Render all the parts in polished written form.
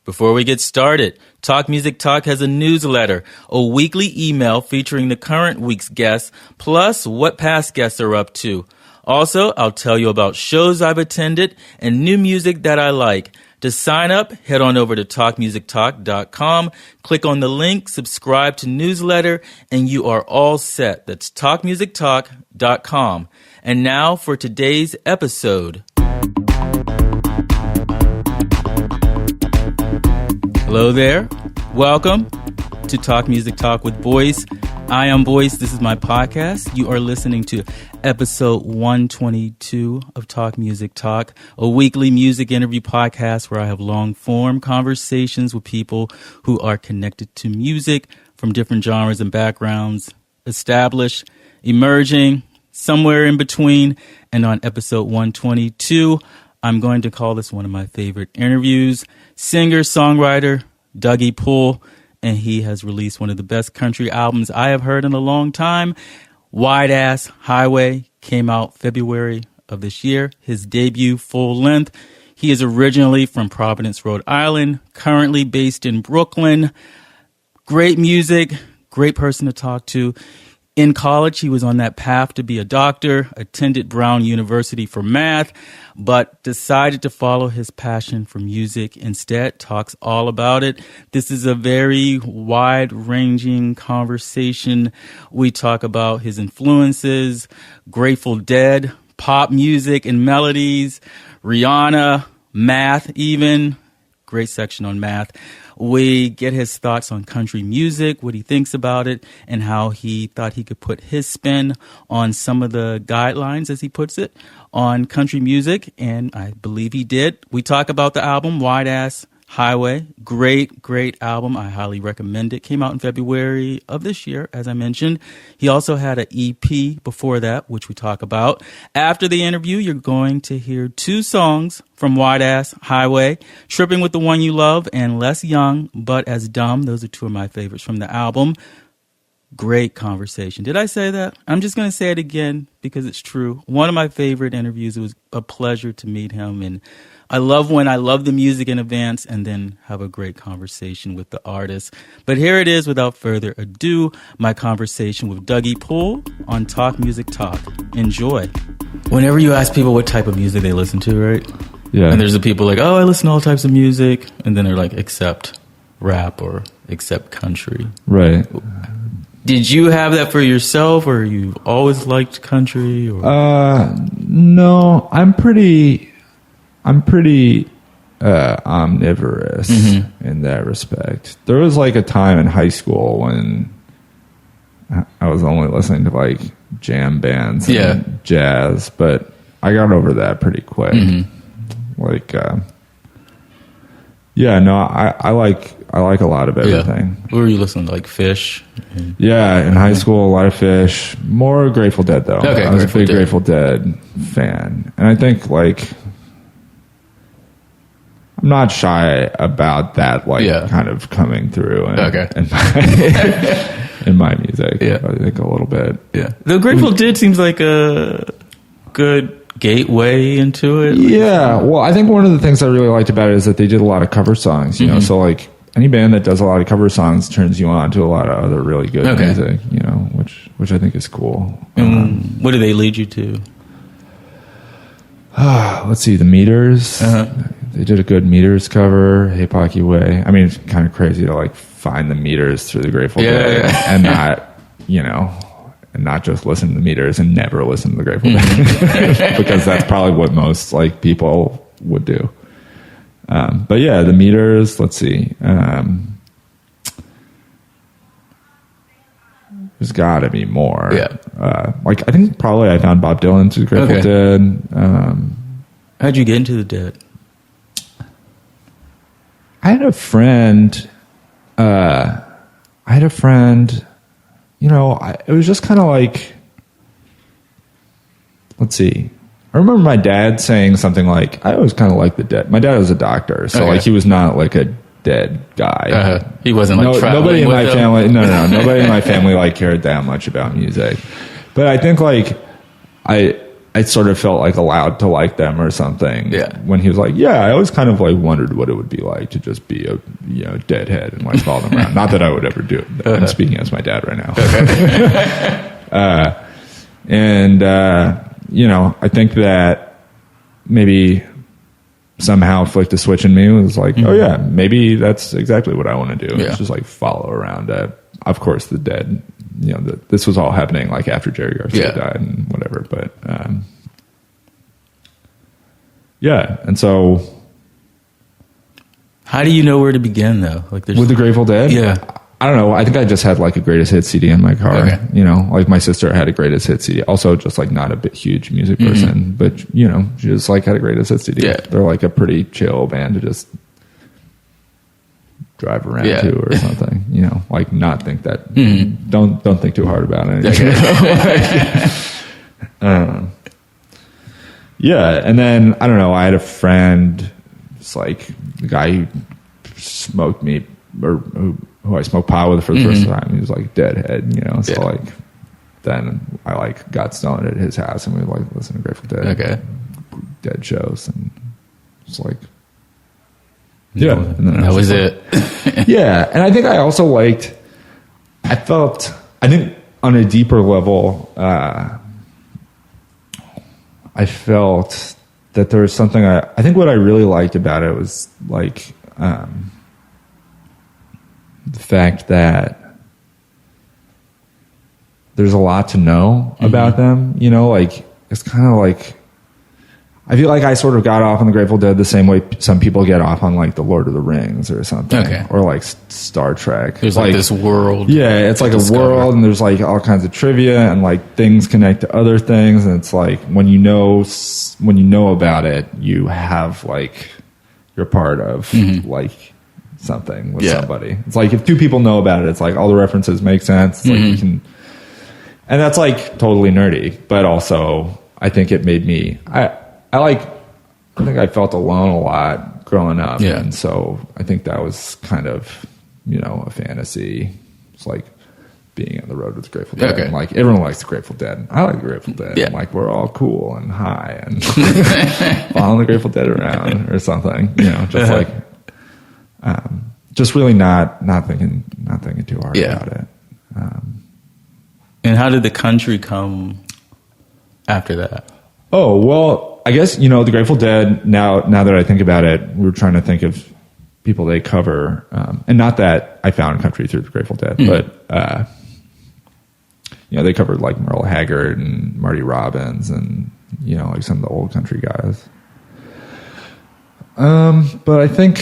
Before we get started, Talk Music Talk has a newsletter, a weekly email featuring the current week's guests, plus what past guests are up to. Also, I'll tell you about shows I've attended and new music that I like. To sign up, head on over to talkmusictalk.com, click on the link, subscribe to newsletter, and you are all set. That's talkmusictalk.com. And now for today's episode. Hello there. Welcome to Talk Music Talk with Boyce. I am Boyce. This is my podcast. You are listening to episode 122 of Talk Music Talk, a weekly music interview podcast where I have long-form conversations with people who are connected to music from different genres and backgrounds, established, emerging, somewhere in between. And on episode 122, I'm going to call this one of my favorite interviews. Singer-songwriter Dougie Poole, and he has released one of the best country albums I have heard in a long time. Wideass Highway came out February of this year, his debut full length. He is originally from Providence, Rhode Island, currently based in Brooklyn. Great music, great person to talk to. In college, he was on that path to be a doctor, attended Brown University for math, but decided to follow his passion for music instead, talks all about it. This is a very wide-ranging conversation. We talk about his influences, Grateful Dead, pop music and melodies, Rihanna, math even. Great section on math. We get his thoughts on country music, what he thinks about it, and how he thought he could put his spin on some of the guidelines, as he puts it, on country music, and I believe he did. We talk about the album, Wideass Highway. Great album. I highly recommend it. Came out in February of this year, as I mentioned. He also had an EP before that, which we talk about. After the interview, you're going to hear two songs from Wideass Highway, Tripping with the One You Love and Less Young, But As Dumb. Those are two of my favorites from the album. Great conversation. Did I say that? I'm just going to say it again because it's true. One of my favorite interviews. It was a pleasure to meet him, and I love the music in advance and then have a great conversation with the artist. But here it is, without further ado, my conversation with Dougie Poole on Talk Music Talk. Enjoy. Whenever you ask people what type of music they listen to, right? Yeah. And there's the people like, oh, I listen to all types of music. And then they're like, except rap or except country. Right. Did you have that for yourself, or you always liked country? Or? No, I'm pretty omnivorous in that respect. There was like a time in high school when I was only listening to like jam bands and jazz, but I got over that pretty quick. Like, I like a lot of everything. What were you listening to, like Fish? Yeah, in high school, a lot of Fish. More Grateful Dead, though. Okay, I was a big Grateful Dead fan. And I think, like, I'm not shy about that, like, kind of coming through in my music. Yeah. I think a little bit. Yeah. The Grateful Dead seems like a good gateway into it. Yeah. Well, I think one of the things I really liked about it is that they did a lot of cover songs, you know, so, like, any band that does a lot of cover songs turns you on to a lot of other really good music, you know, which I think is cool. What do they lead you to? Let's see, the Meters. They did a good Meters cover, Hey Pocky Way. I mean, it's kind of crazy to like find the Meters through the Grateful Dead and not, you know, and not just listen to the Meters and never listen to the Grateful Dead because that's probably what most like people would do. But yeah, the Meters, let's see. There's got to be more. Yeah. Like, I think probably I found Bob Dylan through Grateful Dead. How'd you get into the Dead? I had a friend, you know, it was just kind of like, let's see. I remember my dad saying something like, I always kind of like the Dead. My dad was a doctor, so like he was not like a Dead guy. He wasn't like nobody in my family. No, nobody in my family like cared that much about music. But I think like I sort of felt like allowed to like them or something. Yeah. When he was like, I always kind of like wondered what it would be like to just be a deadhead and like follow them around. Not that I would ever do it. I'm speaking as my dad right now. I think that maybe somehow flicked a switch in me. It was like, maybe that's exactly what I want to do. It's just like follow around. Of course, the Dead. This was all happening like after Jerry Garcia died and whatever. But and so, how do you know where to begin though? Like with the Grateful Dead? Yeah. I don't know. I think I just had like a greatest hits CD in my car. Okay. Like my sister had a greatest hits CD. Also, just like not a bit huge music person, but she just like had a greatest hits CD. Yeah. They're like a pretty chill band to just drive around to or something. Like not think that. Don't think too hard about it. Okay. And then I don't know. I had a friend. It's like the guy who smoked me or who I smoked pot with for the first time. He was like deadhead, so like then I like got stoned at his house and we would like listen to Grateful Dead, Dead shows, and it's like and then that was it. And I think I also liked. I think on a deeper level, I felt that there was something. I think what I really liked about it was like. The fact that there's a lot to know about them, like it's kind of like I feel like I sort of got off on the Grateful Dead the same way some people get off on like the Lord of the Rings or something, or like Star Trek. There's like this world, it's like a world, and there's like all kinds of trivia and like things connect to other things, and it's like when you know about it, you have like you're part of like something with somebody. It's like if two people know about it, it's like all the references make sense. It's like you can, and that's like totally nerdy, but also I think it made me. I think I felt alone a lot growing up, and so I think that was kind of a fantasy. It's like being on the road with the Grateful Dead. And like everyone likes the Grateful Dead. I like the Grateful Dead. And like we're all cool and high and following the Grateful Dead around or something. Just like. Just really not thinking too hard about it. And how did the country come after that? Oh, well, I guess, the Grateful Dead, now that I think about it, we were trying to think of people they cover. And not that I found country through the Grateful Dead, but, they covered like Merle Haggard and Marty Robbins and, like some of the old country guys. But I think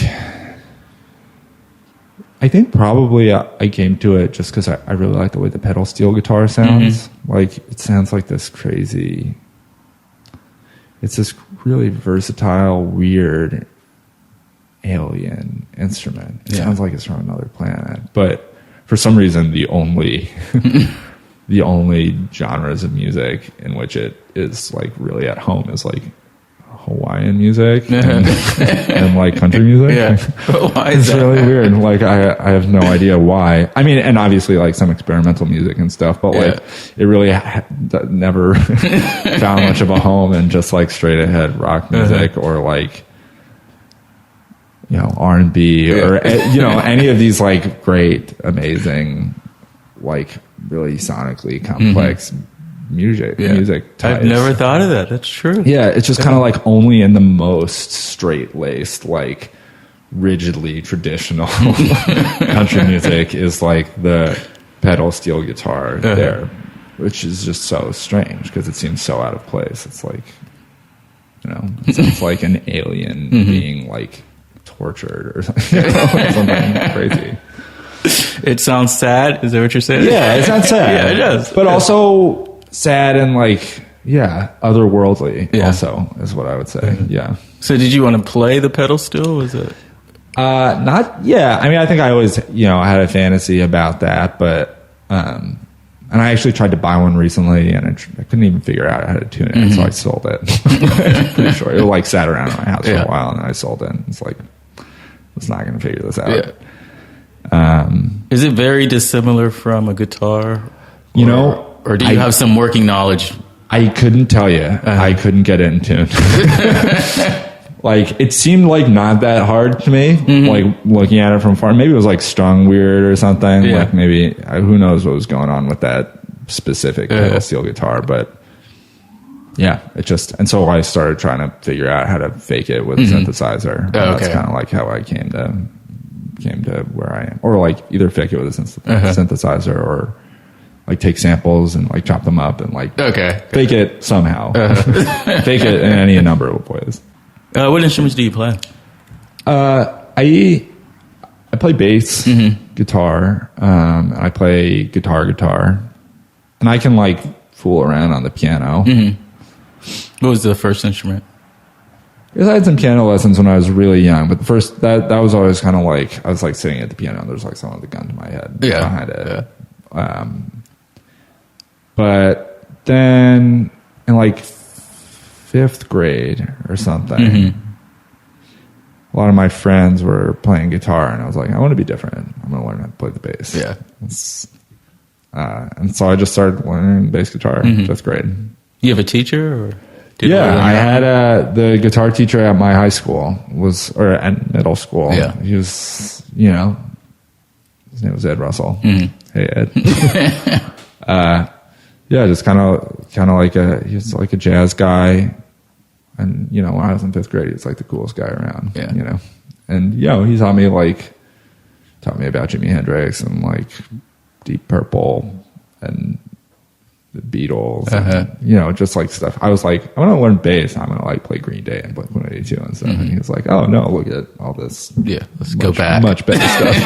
probably I came to it just because I really like the way the pedal steel guitar sounds. Like it sounds like this crazy. It's this really versatile, weird, alien instrument. It sounds like it's from another planet, but for some reason, the only genres of music in which it is like really at home is like Hawaiian music and like country music. Why is it's that? Really weird. Like I have no idea why. I mean, and obviously like some experimental music and stuff, but like it really never found much of a home in just like straight ahead rock music or like R&B or any of these like great, amazing, like really sonically complex music types. I've never thought of that. That's true. Yeah, it's just kind of like only in the most straight-laced, like rigidly traditional country music is like the pedal steel guitar there, which is just so strange because it seems so out of place. It's like, it sounds like an alien being like tortured or something, something crazy. It sounds sad. Is that what you're saying? Yeah, it sounds sad. Yeah, it does. But also sad and like, otherworldly also is what I would say. Yeah. So did you want to play the pedal steel? Was it? Not, yeah. I mean, I think I always, I had a fantasy about that, but, and I actually tried to buy one recently and I couldn't even figure out how to tune it. So I sold it. Pretty sure it like sat around in my house for a while and then I sold it. It's like, I was not going to figure this out. Is it very dissimilar from a guitar? Or do you have some working knowledge? I couldn't tell you. I couldn't get it in tune. Like, it seemed like not that hard to me, like looking at it from far. Maybe it was like strung weird or something. Yeah. Like maybe, who knows what was going on with that specific pedal steel guitar. But yeah, it just, and so I started trying to figure out how to fake it with a synthesizer. That's kind of like how I came to where I am. Or like either fake it with a synthesizer or like take samples and like chop them up and like fake it somehow. Fake it in any number of ways. What instruments do you play? I play bass, guitar, I play guitar, and I can like fool around on the piano. What was the first instrument? Because I had some piano lessons when I was really young, but the first that was always kind of like I was like sitting at the piano and there's like someone with a gun to my head behind it. But then in like 5th grade or something, a lot of my friends were playing guitar, and I was like, I want to be different. I'm going to learn how to play the bass. Yeah. And so I just started learning bass guitar in 5th grade. You have a teacher? Or I had the guitar teacher at my high school or at middle school. Yeah. He was, his name was Ed Russell. Hey, Ed. Just kind of like he was like a jazz guy. And, when I was in 5th grade, he was like the coolest guy around, And, he taught me about Jimi Hendrix and like Deep Purple and the Beatles, and, just like stuff. I was like, I want to learn bass. I'm going to like play Green Day and Blink-182 and stuff. And he was like, oh no, look at all this. Yeah. Let's go back. Much better stuff.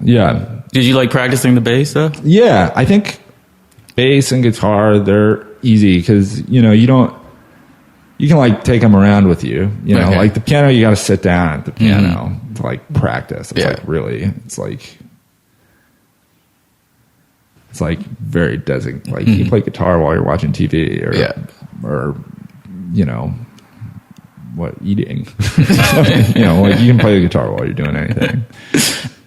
Did you like practicing the bass though? Yeah. I think bass and guitar, they're easy because, you can like take them around with you, like the piano, you got to sit down at the piano to like practice. It's like really, it's like very designated. Like you play guitar while you're watching TV or eating, like you can play the guitar while you're doing anything.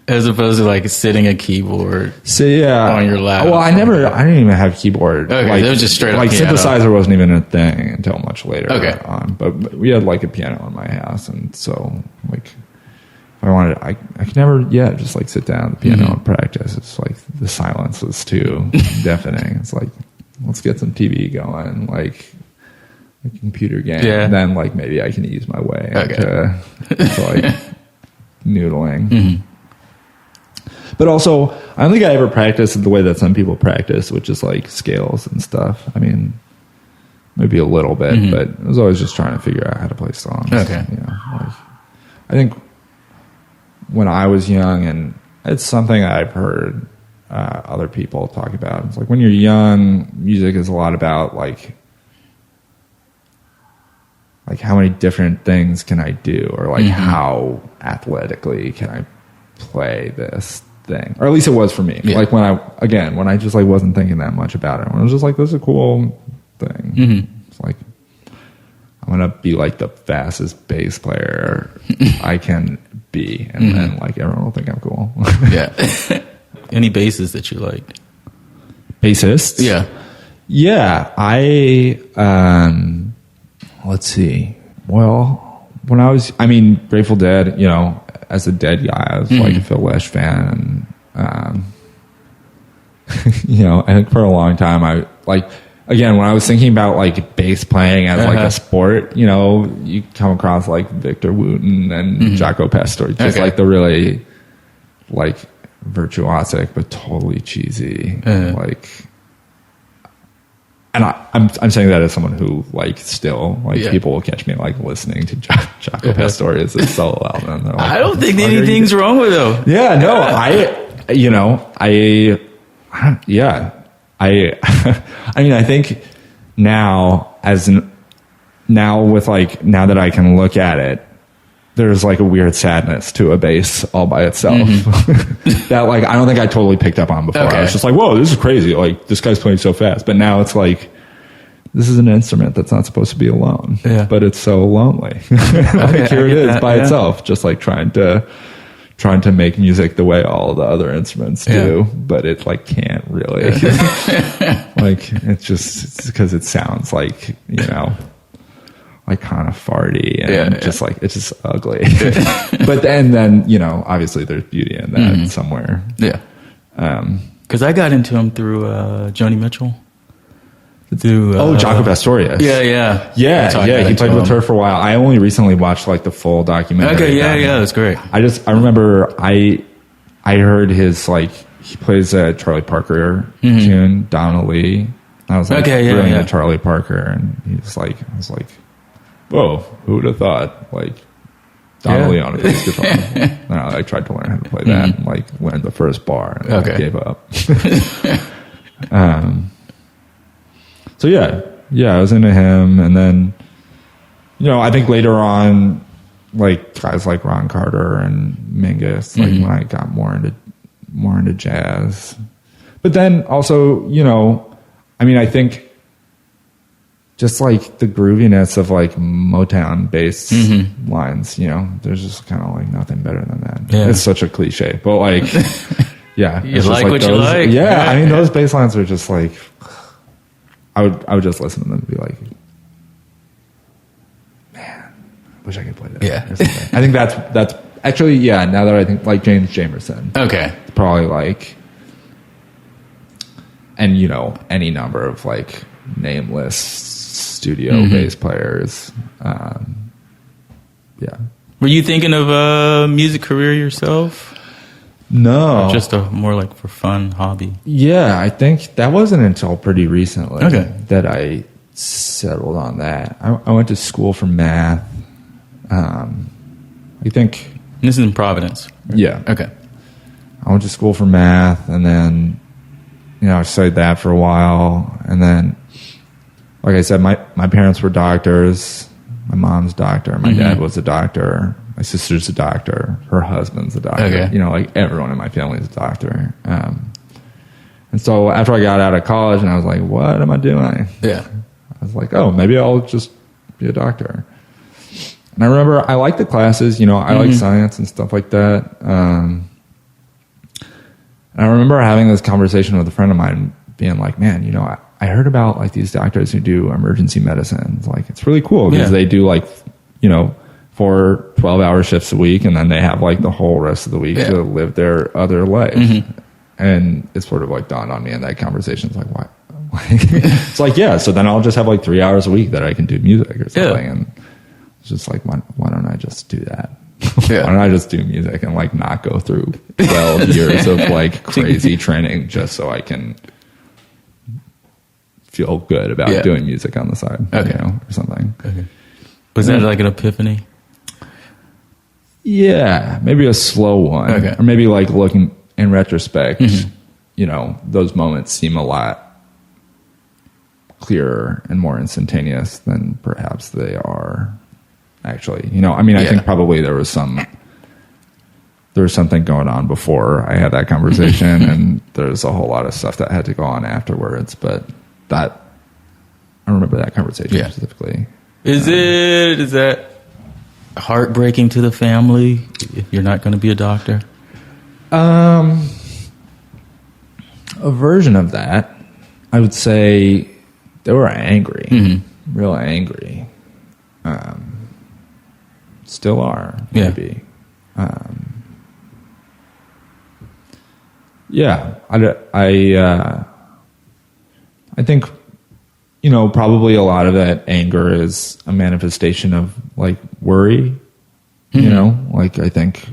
As opposed to like sitting a keyboard on your lap. Well, I didn't even have keyboard. Okay, like, it was just straight up like piano. Synthesizer wasn't even a thing until much later on. But we had like a piano in my house, and so like if I wanted, I could never just like sit down at the piano and practice. It's like the silence was too deafening. It's like, let's get some TV going, like a computer game, and then like maybe I can ease my way into like noodling. But also, I don't think I ever practiced the way that some people practice, which is like scales and stuff. I mean, maybe a little bit, but I was always just trying to figure out how to play songs. Okay. I think when I was young, and it's something I've heard other people talk about. It's like when you're young, music is a lot about like how many different things can I do, or like how athletically can I play this thing, or at least it was for me. Like when I just like wasn't thinking that much about it, when I was just like, this is a cool thing. It's like, I'm gonna be like the fastest bass player I can be, and then like everyone will think I'm cool. Any basses that you liked? Bassists? I let's see. Well, when I was, Grateful Dead, as a Dead guy, I was like a Phil Lesh fan, and I think for a long time, I like, again, when I was thinking about like bass playing as like a sport, you come across like Victor Wooten and Jaco Pastorius, just like the really like virtuosic but totally cheesy, like. And I'm saying that as someone who like still like people will catch me like listening to Jaco Pastorius' solo album. Like, I don't think anything's wrong with him. Yeah, no, I think now now that I can look at it, there's like a weird sadness to a bass all by itself that like I don't think I totally picked up on before. I was just like, whoa, this is crazy, like this guy's playing so fast. But now it's like, this is an instrument that's not supposed to be alone, but it's so lonely. Like here it is by itself, just like trying to trying to make music the way all the other instruments do, but it like can't really. Like it's because it sounds like, you know, like kind of farty and just like it's just ugly. But then you know, obviously there's beauty in that somewhere. Yeah. Because I got into him through Joni Mitchell. Through Jaco Pastorius. Yeah. He played with her for a while. I only recently watched like the full documentary. Okay, yeah, that's great. I remember I heard his like he plays a Charlie Parker tune, Donna Lee. I was like really into Charlie Parker, and he's like, I was like, whoa, who would have thought like Donna Lee on a bass guitar? And I like tried to learn how to play that, and like learned the first bar, and I gave up. So yeah, I was into him, and then, you know, I think later on, like guys like Ron Carter and Mingus, like when I got more into jazz, but then also, you know, I mean, I think just like the grooviness of like Motown bass lines, you know, there's just kind of like nothing better than that. Yeah. It's such a cliche, but like, yeah, you like what you like. Yeah, I mean, those bass lines are just like. I would just listen to them and be like, man, I wish I could play that. Yeah. I think that's actually, yeah, now that I think, like James Jamerson. Okay. Probably like, and you know, any number of like nameless studio bass players. Yeah. Were you thinking of a music career yourself? No. Or just a more like for fun hobby? Yeah, I think that wasn't until pretty recently that I settled on that. I went to school for math. I think... And this is in Providence? Right? Yeah. Okay. I went to school for math, and then, you know, I studied that for a while. And then, like I said, my parents were doctors. My mom's a doctor. My dad was a doctor. My sister's a doctor. Her husband's a doctor. Okay. You know, like everyone in my family is a doctor. And so after I got out of college and I was like, what am I doing? Yeah. I was like, oh, maybe I'll just be a doctor. And I remember I liked the classes, you know, I like science and stuff like that. And I remember having this conversation with a friend of mine being like, man, you know, I heard about like these doctors who do emergency medicine. Like, it's really cool because they do like, you know, 4 12-hour shifts a week, and then they have like the whole rest of the week to live their other life. And it sort of like dawned on me in that conversation. It's like, why? It's like, yeah, so then I'll just have like 3 hours a week that I can do music or something. And it's just like, why don't I just do that? Why don't I just do music and like not go through 12 years of like crazy training just so I can feel good about doing music on the side, you know, or something. Was that like an epiphany? Yeah, maybe a slow one. Or maybe like looking in retrospect, you know, those moments seem a lot clearer and more instantaneous than perhaps they are actually. You know, I mean, I think probably there was something going on before I had that conversation and there's a whole lot of stuff that had to go on afterwards, but I remember that conversation specifically. Is that heartbreaking to the family if you're not going to be a doctor? A version of that. I would say they were angry, real angry. Still are, maybe. I think, you know, probably a lot of that anger is a manifestation of like worry, you know, like I think,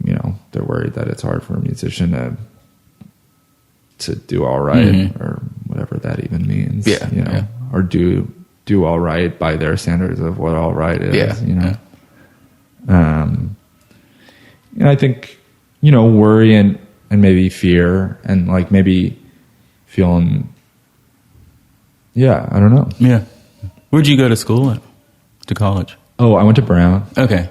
you know, they're worried that it's hard for a musician to do all right or whatever that even means, you know, or do all right by their standards of what all right is, you know. And I think, you know, worry and maybe fear and like maybe feeling, I don't know. Yeah. Where'd you go to school at? To college? Oh, I went to Brown. Okay.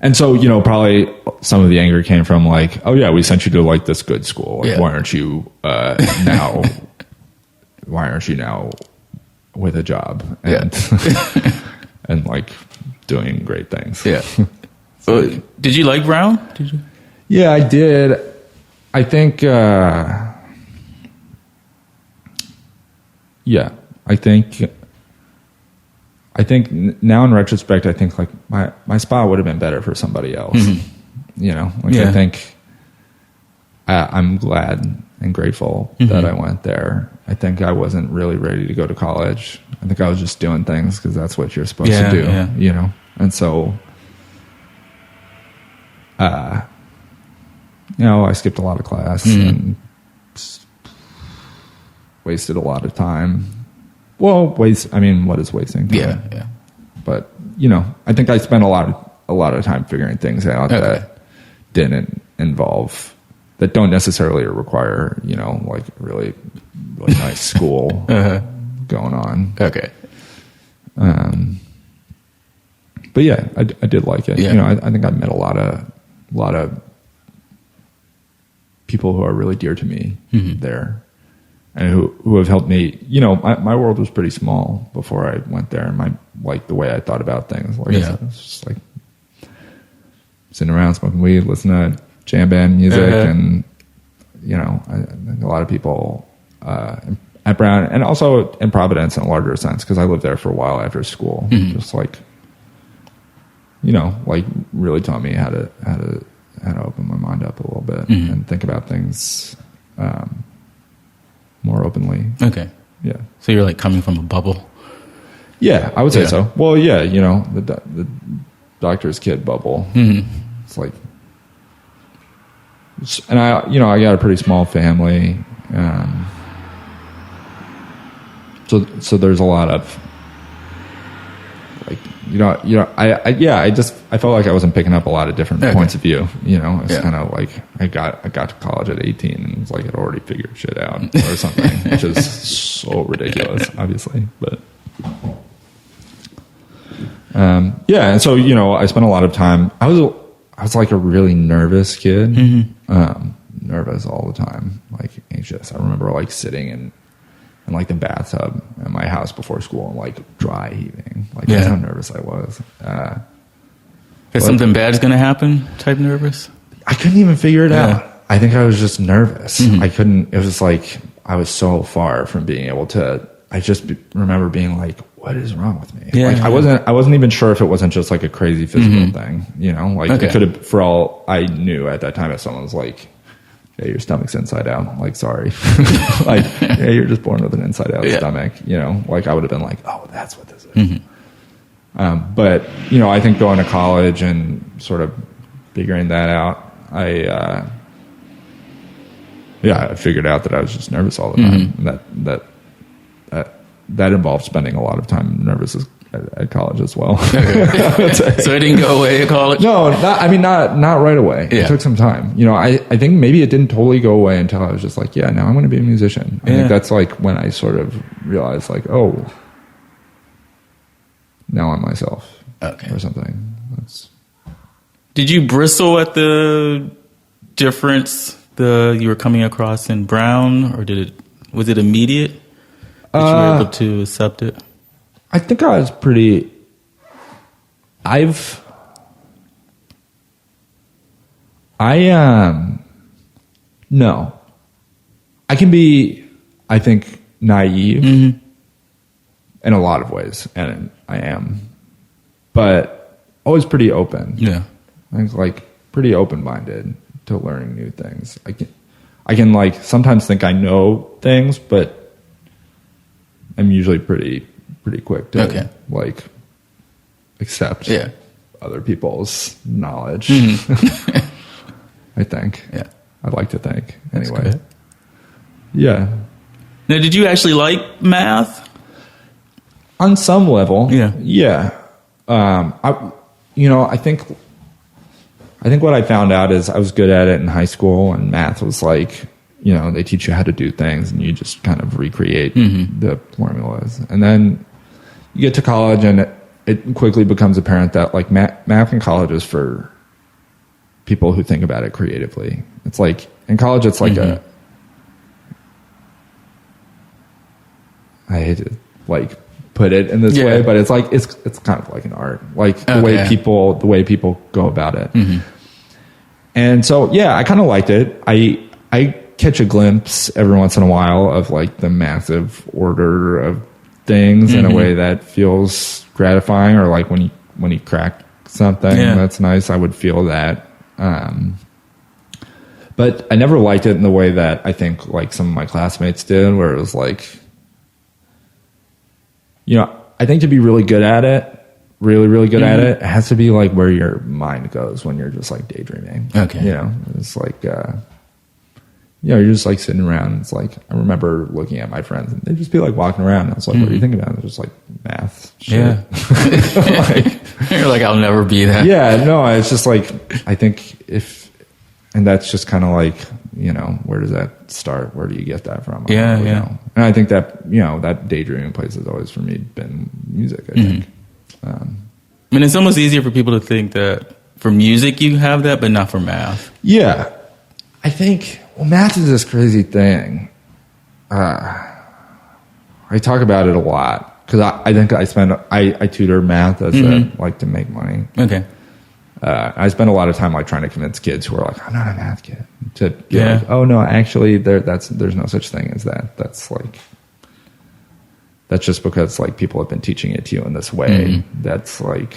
And so, you know, probably some of the anger came from like, oh yeah, we sent you to like this good school. Like, why aren't you now with a job and and like doing great things? Yeah. Did you like Brown? Did you? Yeah, I did. I think, I think now in retrospect, I think like my spot would have been better for somebody else. You know, like I think I'm glad and grateful that I went there. I think I wasn't really ready to go to college. I think I was just doing things because that's what you're supposed to do, you know? And so, you know, I skipped a lot of class and wasted a lot of time. Well, what is wasting time? Yeah. But, you know, I think I spent a lot of time figuring things out that didn't involve, that don't necessarily require, you know, like really nice school going on. Okay. But yeah, I did like it. Yeah. You know, I think I met a lot of people who are really dear to me there, and who have helped me. You know, my world was pretty small before I went there, and like the way I thought about things. Like I said, it was just like sitting around smoking weed, listening to jam band music, and you know, I think a lot of people at Brown, and also in Providence in a larger sense, because I lived there for a while after school, just like, you know, like really taught me how to open my mind up a little bit and think about things more openly. Okay. Yeah. So you're like coming from a bubble. Yeah, I would say so. Well, yeah, you know, the doctor's kid bubble. It's like, and I got a pretty small family. So there's a lot of like, I felt like I wasn't picking up a lot of different points of view. You know, it's kind of like I got to college at 18 and it's like I'd already figured shit out or something, which is so ridiculous, obviously. But and so, you know, I spent a lot of time. I was like a really nervous kid, nervous all the time, like anxious. I remember like sitting in like the bathtub in my house before school and like dry heaving. Like that's how nervous I was. Is something bad's going to happen type nervous? I couldn't even figure it out. I think I was just nervous. I couldn't, it was like, I was so far from being able to, I just remember being like, what is wrong with me? I wasn't even sure if it wasn't just like a crazy physical thing, you know, like it could have, for all I knew at that time, if someone was like, yeah, your stomach's inside out. I'm like, sorry. Like, yeah, you're just born with an inside out stomach, you know, like I would have been like, oh, that's what this is. But, you know, I think going to college and sort of figuring that out, I figured out that I was just nervous all the time. That involved spending a lot of time nervous at college as well. So it didn't go away at college? No, not right away. It took some time. You know, I think maybe it didn't totally go away until I was just like, now I'm going to be a musician. I think that's like when I sort of realized like, oh, now I'm myself or something. Did you bristle at the difference you were coming across in Brown, or was it immediate that you were able to accept it? I think I was pretty. No. I can be, I think, naive in a lot of ways, and I am, but always pretty open. Yeah. I think like pretty open-minded to learning new things. I can like sometimes think I know things, but I'm usually pretty quick to like accept other people's knowledge. I think. Yeah. I'd like to think. Anyway. Yeah. Now, did you actually like math? On some level. Yeah. Yeah. I think what I found out is I was good at it in high school, and math was like, you know, they teach you how to do things and you just kind of recreate the formulas. And then you get to college and it quickly becomes apparent that like math in college is for people who think about it creatively. It's like in college, it's like I hate to like put it in this way, but it's like it's kind of like an art, like the way people go about it. And so I kind of liked it. I catch a glimpse every once in a while of like the massive order of things in a way that feels gratifying, or like when you crack something that's nice, I would feel that. But I never liked it in the way that I think like some of my classmates did, where it was like, I think to be really good at it, really good at it, it has to be like where your mind goes when you're just like daydreaming. Okay. It's like, you're just like sitting around. And it's like, I remember looking at my friends and they'd just be like walking around. And I was like, what are you thinking about? They're just like math shit. Yeah. You're like, I'll never be that. Yeah, no, it's just like, I think and that's just kind of like, where does that start? Where do you get that from? And I think that, that daydreaming place has always for me been music, I think. I mean, it's almost easier for people to think that for music you have that, but not for math. Yeah. I think, math is this crazy thing. I talk about it a lot because I think I tutor math as to make money. Okay. I spend a lot of time like trying to convince kids who are like, I'm not a math kid, to be like, oh no, actually there's no such thing as that. That's just because like people have been teaching it to you in this way. That's like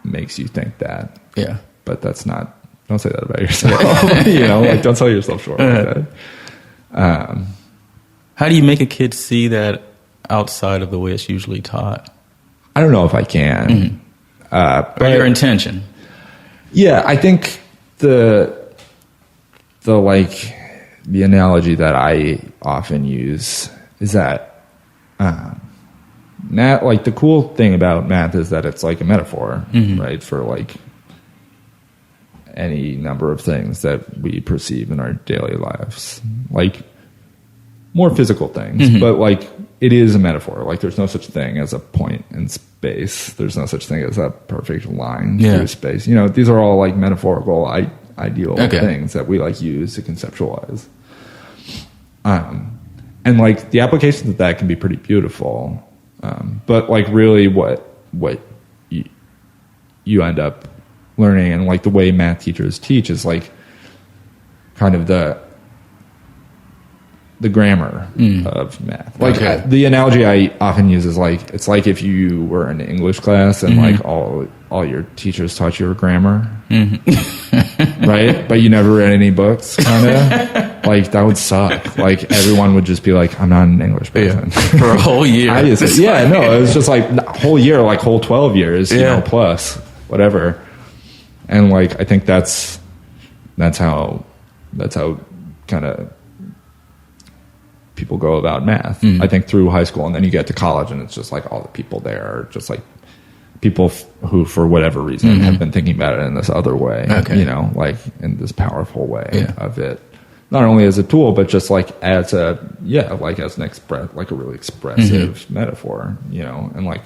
makes you think that. Yeah. But that's not. Don't say that about yourself. Like don't sell yourself short like that. How do you make a kid see that outside of the way it's usually taught? I don't know if I can. But your intention. Yeah, I think the analogy that I often use is that like the cool thing about math is that it's like a metaphor, right, for like any number of things that we perceive in our daily lives, like more physical things, but like it is a metaphor. Like there's no such thing as a point in space. There's no such thing as a perfect line through space. These are all like metaphorical ideal things that we like use to conceptualize. And like the applications of that can be pretty beautiful. But like really what you end up learning, and like the way math teachers teach is like kind of the grammar of math. Like the analogy I often use is like, it's like if you were in an English class and like all your teachers taught you grammar, right? But you never read any books, kind of. Like that would suck. Like everyone would just be like, I'm not an English person. For a whole year. It was just like a whole year, like whole 12 years, plus whatever. And like, I think that's how kind of people go about math. I think through high school, and then you get to college and it's just like all the people there are just like people who for whatever reason have been thinking about it in this other way, like in this powerful way of it, not only as a tool but just like as a as an like a really expressive metaphor, and like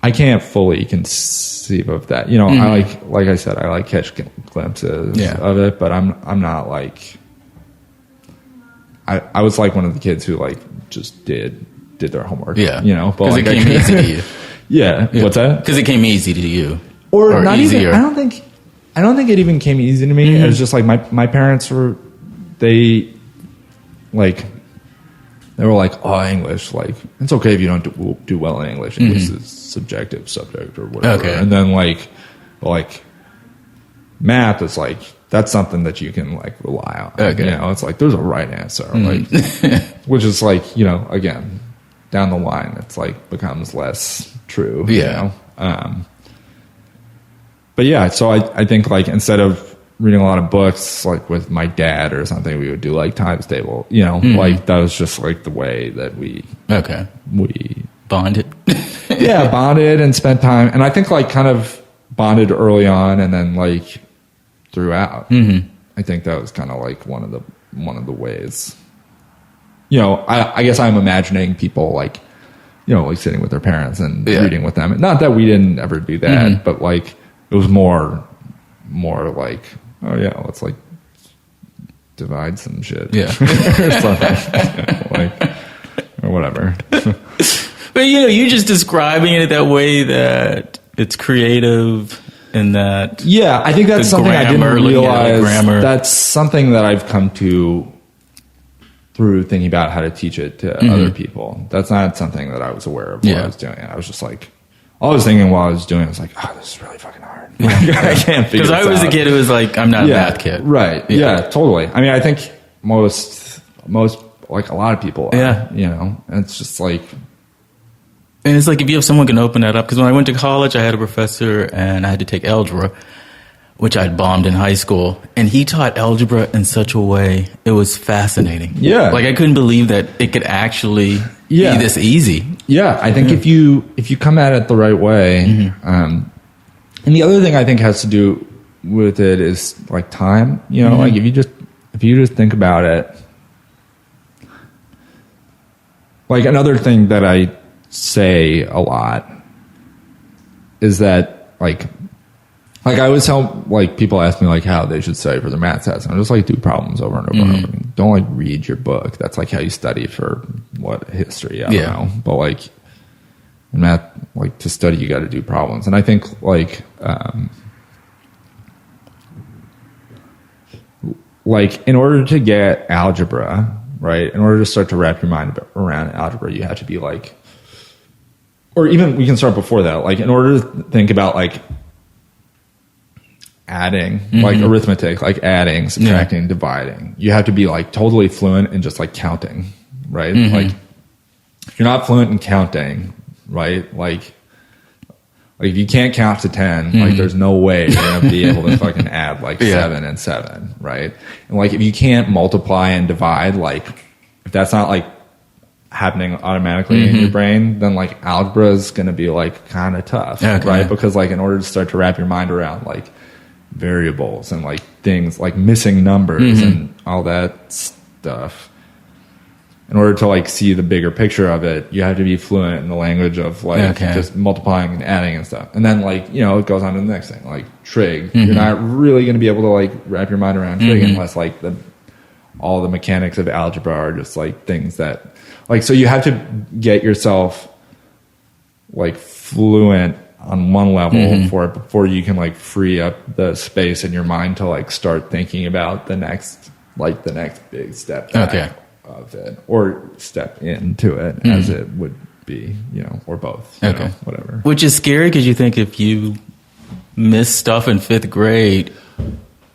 I can't fully conceive of that. I like I said, I like catch glimpses of it, but I'm not like, I was like one of the kids who like just did their homework. Yeah. Because it came easy to you. Yeah. What's that? Because it came easy to you. Or not easier. Even, I don't think it even came easy to me. It was just like my parents they were like, oh, English, like, it's okay if you don't do well in English. English is a subjective subject or whatever. Okay. And then like math is like, that's something that you can like rely on. Okay. It's like, there's a right answer, like, which is like, again, down the line, it's like becomes less true. Yeah. But yeah, so I think like instead of reading a lot of books, like with my dad or something, we would do like times table, like that was just like the way that we bonded. Bonded and spent time. And I think like kind of bonded early on and then like throughout. I think that was kind of like one of the ways, I guess I'm imagining people like, like sitting with their parents and reading with them. Not that we didn't ever do that, but like it was more like, oh yeah, let's like divide some shit. Yeah. Or something. Or whatever. But, you're just describing it that way, that it's creative and that... Yeah, I think that's something I didn't realize. Grammar. That's something that I've come to through thinking about how to teach it to other people. That's not something that I was aware of while I was doing it. I was just like... All I was thinking while I was doing it was like, oh, this is really fucking hard. I can't figure this out. Because I was a kid who was like, I'm not a math kid. Right. Yeah, totally. I mean, I think most, like a lot of people are, and it's just like... And it's like if you have someone who can open that up. Because when I went to college, I had a professor and I had to take algebra, which I'd bombed in high school. And he taught algebra in such a way, it was fascinating. Yeah. Like I couldn't believe that it could actually be this easy. Yeah, I think if you come at it the right way, and the other thing I think has to do with it is like time. Like if you just think about it, like another thing that I say a lot is that like I always tell like people ask me like how they should study for their math test, and I'm just like do problems over and over and over. I mean, don't like read your book. That's like how you study for history. I don't know, but like in math, like to study you got to do problems. And I think like in order to get algebra right, in order to start to wrap your mind around algebra, you have to be like, or even we can start before that, like in order to think about like adding, like arithmetic, like adding, subtracting, dividing, you have to be like totally fluent in just like counting, right? Like if you're not fluent in counting, right? Like if you can't count to 10, like there's no way you're going to be able to fucking add like 7 and 7, right? And like if you can't multiply and divide, like if that's not like happening automatically in your brain, then like algebra is going to be like kind of tough, right? Because like in order to start to wrap your mind around like variables and like things like missing numbers and all that stuff, in order to like see the bigger picture of it, you have to be fluent in the language of like just multiplying and adding and stuff. And then like, it goes on to the next thing, like trig. You're not really going to be able to like wrap your mind around trig unless like all the mechanics of algebra are just like things that like, so you have to get yourself like fluent on one level for it before you can like free up the space in your mind to like start thinking about the next big step back of it, or step into it as it would be, or both, whatever. Which is scary because you think if you miss stuff in 5th grade,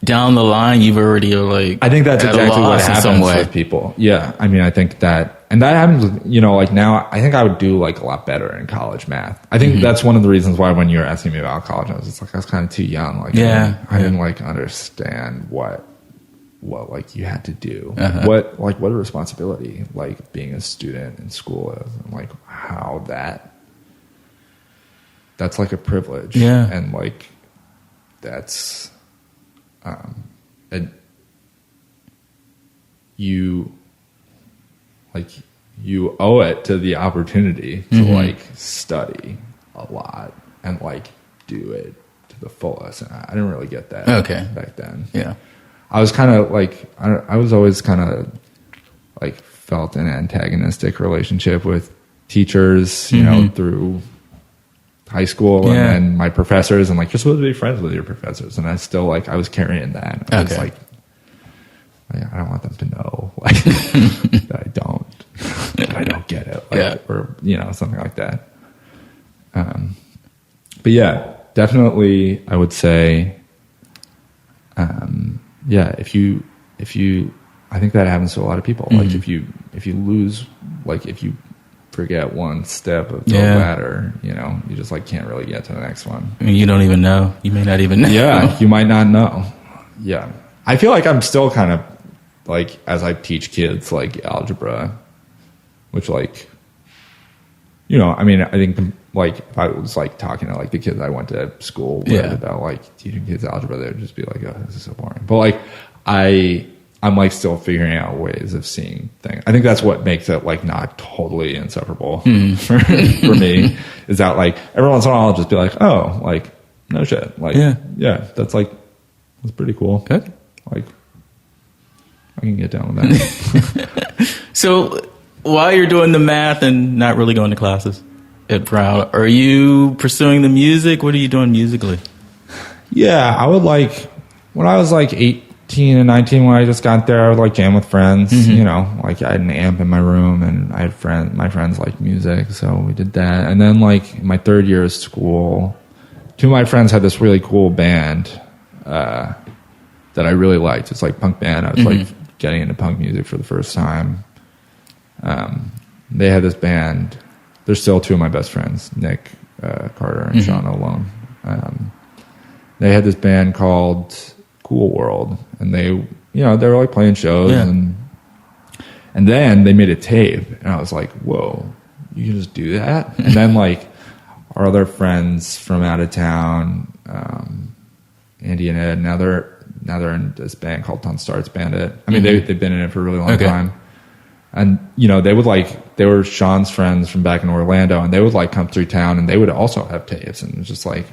down the line you've already like, I think that's exactly what happens with people. Yeah, I mean, I think that, and that happens, like now, I think I would do like a lot better in college math. I think that's one of the reasons why when you were asking me about college, I was just like, I was kind of too young. Like, I didn't like understand what like you had to do, what a responsibility like being a student in school is, and like how that's like a privilege, and like that's and you owe it to the opportunity to like study a lot and like do it to the fullest. And I didn't really get that back then. I was kind of like, I was always kind of like felt an antagonistic relationship with teachers, through high school and then my professors, and like you're supposed to be friends with your professors. And I still like, I was carrying that. I was like, I don't want them to know like that I don't get it. Like, or, something like that. But yeah, definitely I would say, if you, I think that happens to a lot of people. Like if you lose, like if you forget one step of the ladder, you just like can't really get to the next one. I mean, you don't even know. You may not even know. Yeah, you might not know. Yeah. I feel like I'm still kind of like, as I teach kids like algebra, which like, I mean, I think like if I was like talking to like the kids I went to school with about like teaching kids algebra, they would just be like, oh, this is so boring. But like I'm like still figuring out ways of seeing things. I think that's what makes it like not totally insufferable for me, is that like every once in a while I'll just be like, oh, like no shit. Like, that's like, that's pretty cool. Okay. Like, I can get down with that. So while you're doing the math and not really going to classes at Brown, are you pursuing the music? What are you doing musically? Yeah, I would like, when I was like 18 and 19, when I just got there, I would like jam with friends, you know, like I had an amp in my room and I had my friends liked music, so we did that. And then like my third year of school, two of my friends had this really cool band that I really liked. It's like punk band. I was like getting into punk music for the first time. They had this band. They're still two of my best friends, Nick Carter and Sean Olone. They had this band called Cool World, and they were like playing shows, and then they made a tape, and I was like, whoa, you can just do that? And then like our other friends from out of town, Andy and Ed, now they're in this band called Ton Starts Bandit. I mean, they've been in it for a really long time. And, you know, they were Sean's friends from back in Orlando, and they would like come through town, and they would also have tapes, and it was just like,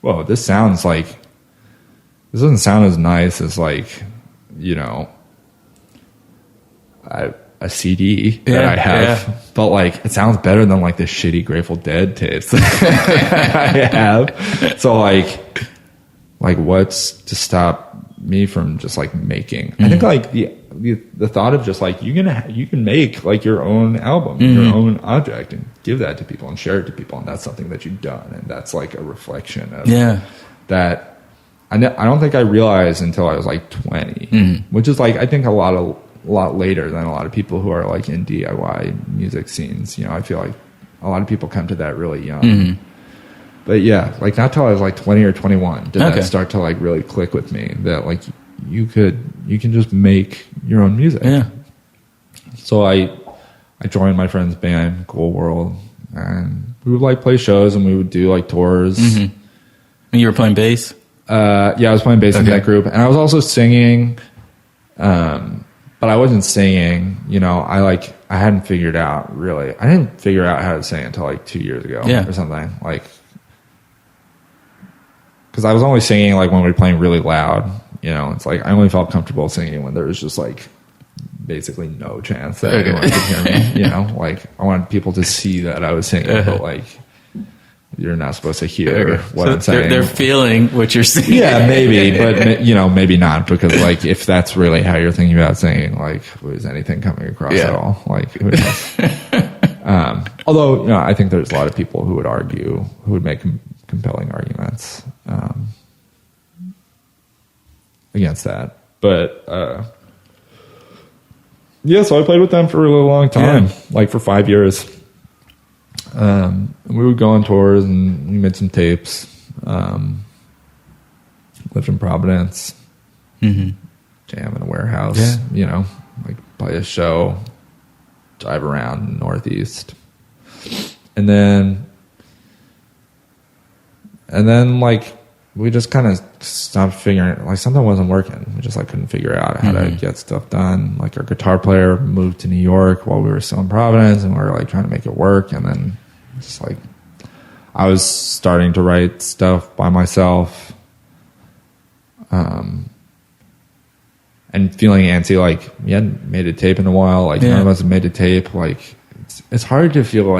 whoa, this doesn't sound as nice as like, you know, a CD that I have, but like it sounds better than like the shitty Grateful Dead tapes that I have. So like what's to stop me from just like making? I think like the thought of just like you can make like your own album, your own object, and give that to people and share it to people, and that's something that you've done, and that's like a reflection of that. I don't think I realized until I was like 20, which is like I think a lot later than a lot of people who are like in DIY music scenes. You know, I feel like a lot of people come to that really young. But yeah, like not till I was like 20 or 21 did that start to like really click with me that like you can just make your own music. Yeah. So I joined my friend's band, Cool World, and we would like play shows and we would do like tours. And you were playing bass? Yeah, I was playing bass in that group, and I was also singing. But I wasn't singing, you know, I hadn't figured out really. I didn't figure out how to sing until like 2 years ago or something. Like, because I was only singing like when we were playing really loud, you know. It's like I only felt comfortable singing when there was just like basically no chance that anyone could hear me, you know. Like I wanted people to see that I was singing, but like you're not supposed to hear what I'm saying. They're feeling what you're saying. Yeah, maybe, but you know, maybe not, because like if that's really how you're thinking about singing, like was anything coming across at all? Like, who knows? Although, you know, I think there's a lot of people who would make compelling arguments against that. But yeah, so I played with them for a really long time, like for 5 years. We would go on tours and we made some tapes. Lived in Providence, jam in a warehouse, you know, like play a show, drive around Northeast. And then like we just kind of stopped figuring, like something wasn't working. We just like couldn't figure out how to get stuff done. Like our guitar player moved to New York while we were still in Providence, and we were like trying to make it work. And then just like I was starting to write stuff by myself, and feeling antsy. Like we hadn't made a tape in a while. Like none of us had made a tape. Like it's hard to feel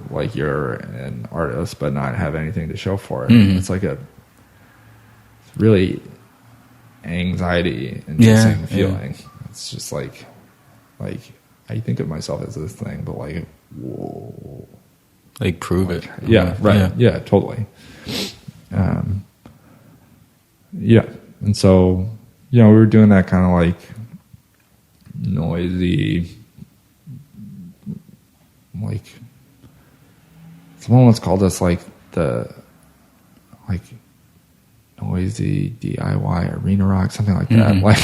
like you're an artist but not have anything to show for it. It's like it's really anxiety-inducing feeling. It's just like I think of myself as this thing, but like, whoa, like prove it. Yeah, right. Yeah, totally. Yeah, and so you know we were doing that kind of like noisy, like someone once called us like the noisy DIY arena rock, something like that. Like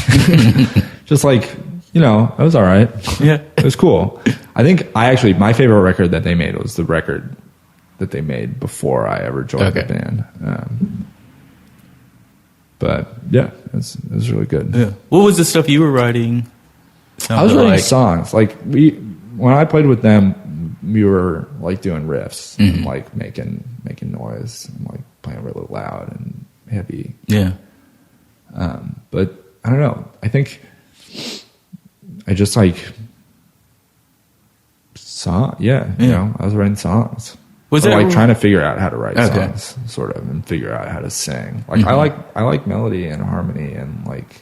just like, you know, it was all right. Yeah, it was cool. I think my favorite record that they made was the record that they made before I ever joined the band. But yeah, it was really good. Yeah. What was the stuff you were writing? I was writing songs. Like when I played with them, we were like doing riffs and like making noise and like playing really loud and heavy. Yeah. But I don't know. I think I just like song. Yeah, you know, I was writing songs. Was it like trying to figure out how to write songs, sort of, and figure out how to sing? Like I like melody and harmony, and like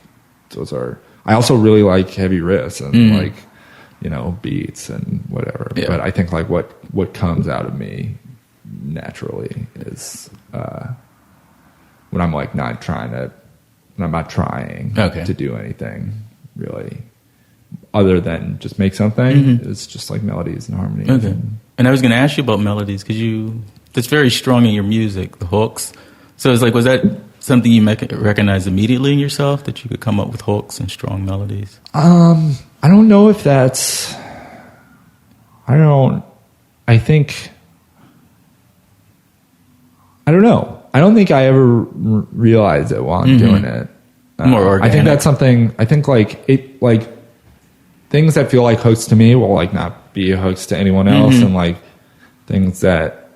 those are. I also really like heavy riffs and like, you know, beats and whatever. Yeah. But I think like what comes out of me naturally is when I'm like not trying to do anything really other than just make something. It's just like melodies and harmonies. Okay. And I was going to ask you about melodies because that's very strong in your music, the hooks. So it's like, was that something you recognize immediately in yourself, that you could come up with hooks and strong melodies? I don't know if that's. I don't know. I don't think I ever realized it while I'm doing it. More organic. I think that's something. I think like it, like things that feel like hooks to me will like not be hooks to anyone else, and like things that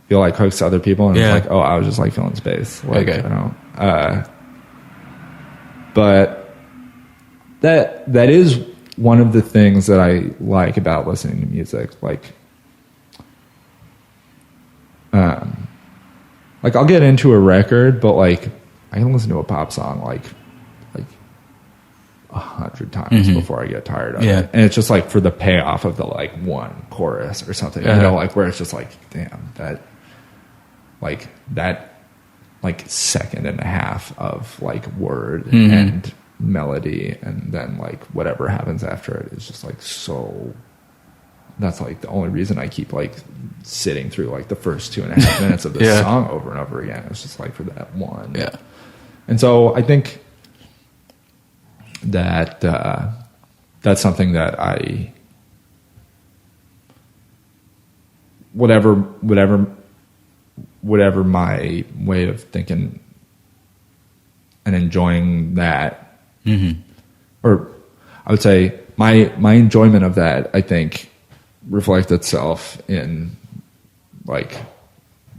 feel like hooks to other people, and it's like, oh, I was just like filling space. Like, I don't. But that is one of the things that I like about listening to music. Like I'll get into a record, but like I can listen to a pop song like 100 times before I get tired of it. And it's just like for the payoff of the like one chorus or something, you know, like where it's just like, damn, that second and a half of like word and melody, and then like whatever happens after it is just like so. That's like the only reason I keep like sitting through like the first 2.5 minutes of this song over and over again. It's just like for that one. Yeah. And so I think that that's something that I whatever my way of thinking and enjoying that, or I would say my enjoyment of that, I think, reflect itself in like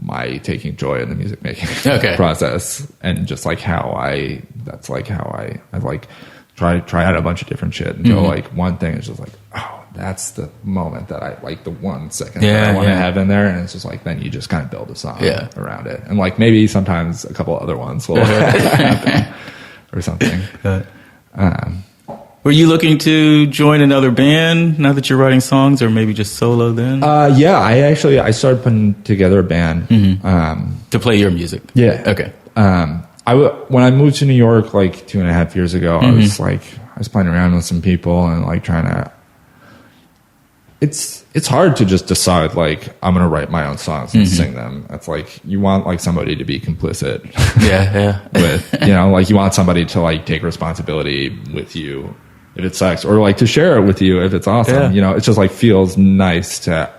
my taking joy in the music making process, and just like how I like try out a bunch of different shit until like one thing is just like, oh, that's the moment that I like, the 1 second that I want to have in there, and it's just like then you just kind of build a song around it, and like maybe sometimes a couple other ones will happen or something. Were you looking to join another band now that you're writing songs, or maybe just solo then? Yeah, I started putting together a band to play your music. Yeah. Okay. When I moved to New York like 2.5 years ago, I was playing around with some people and like trying to. It's hard to just decide like I'm gonna write my own songs and sing them. It's like you want like somebody to be complicit. With, you know, like you want somebody to like take responsibility with you if it sucks, or like to share it with you if it's awesome. You know, it just like feels nice to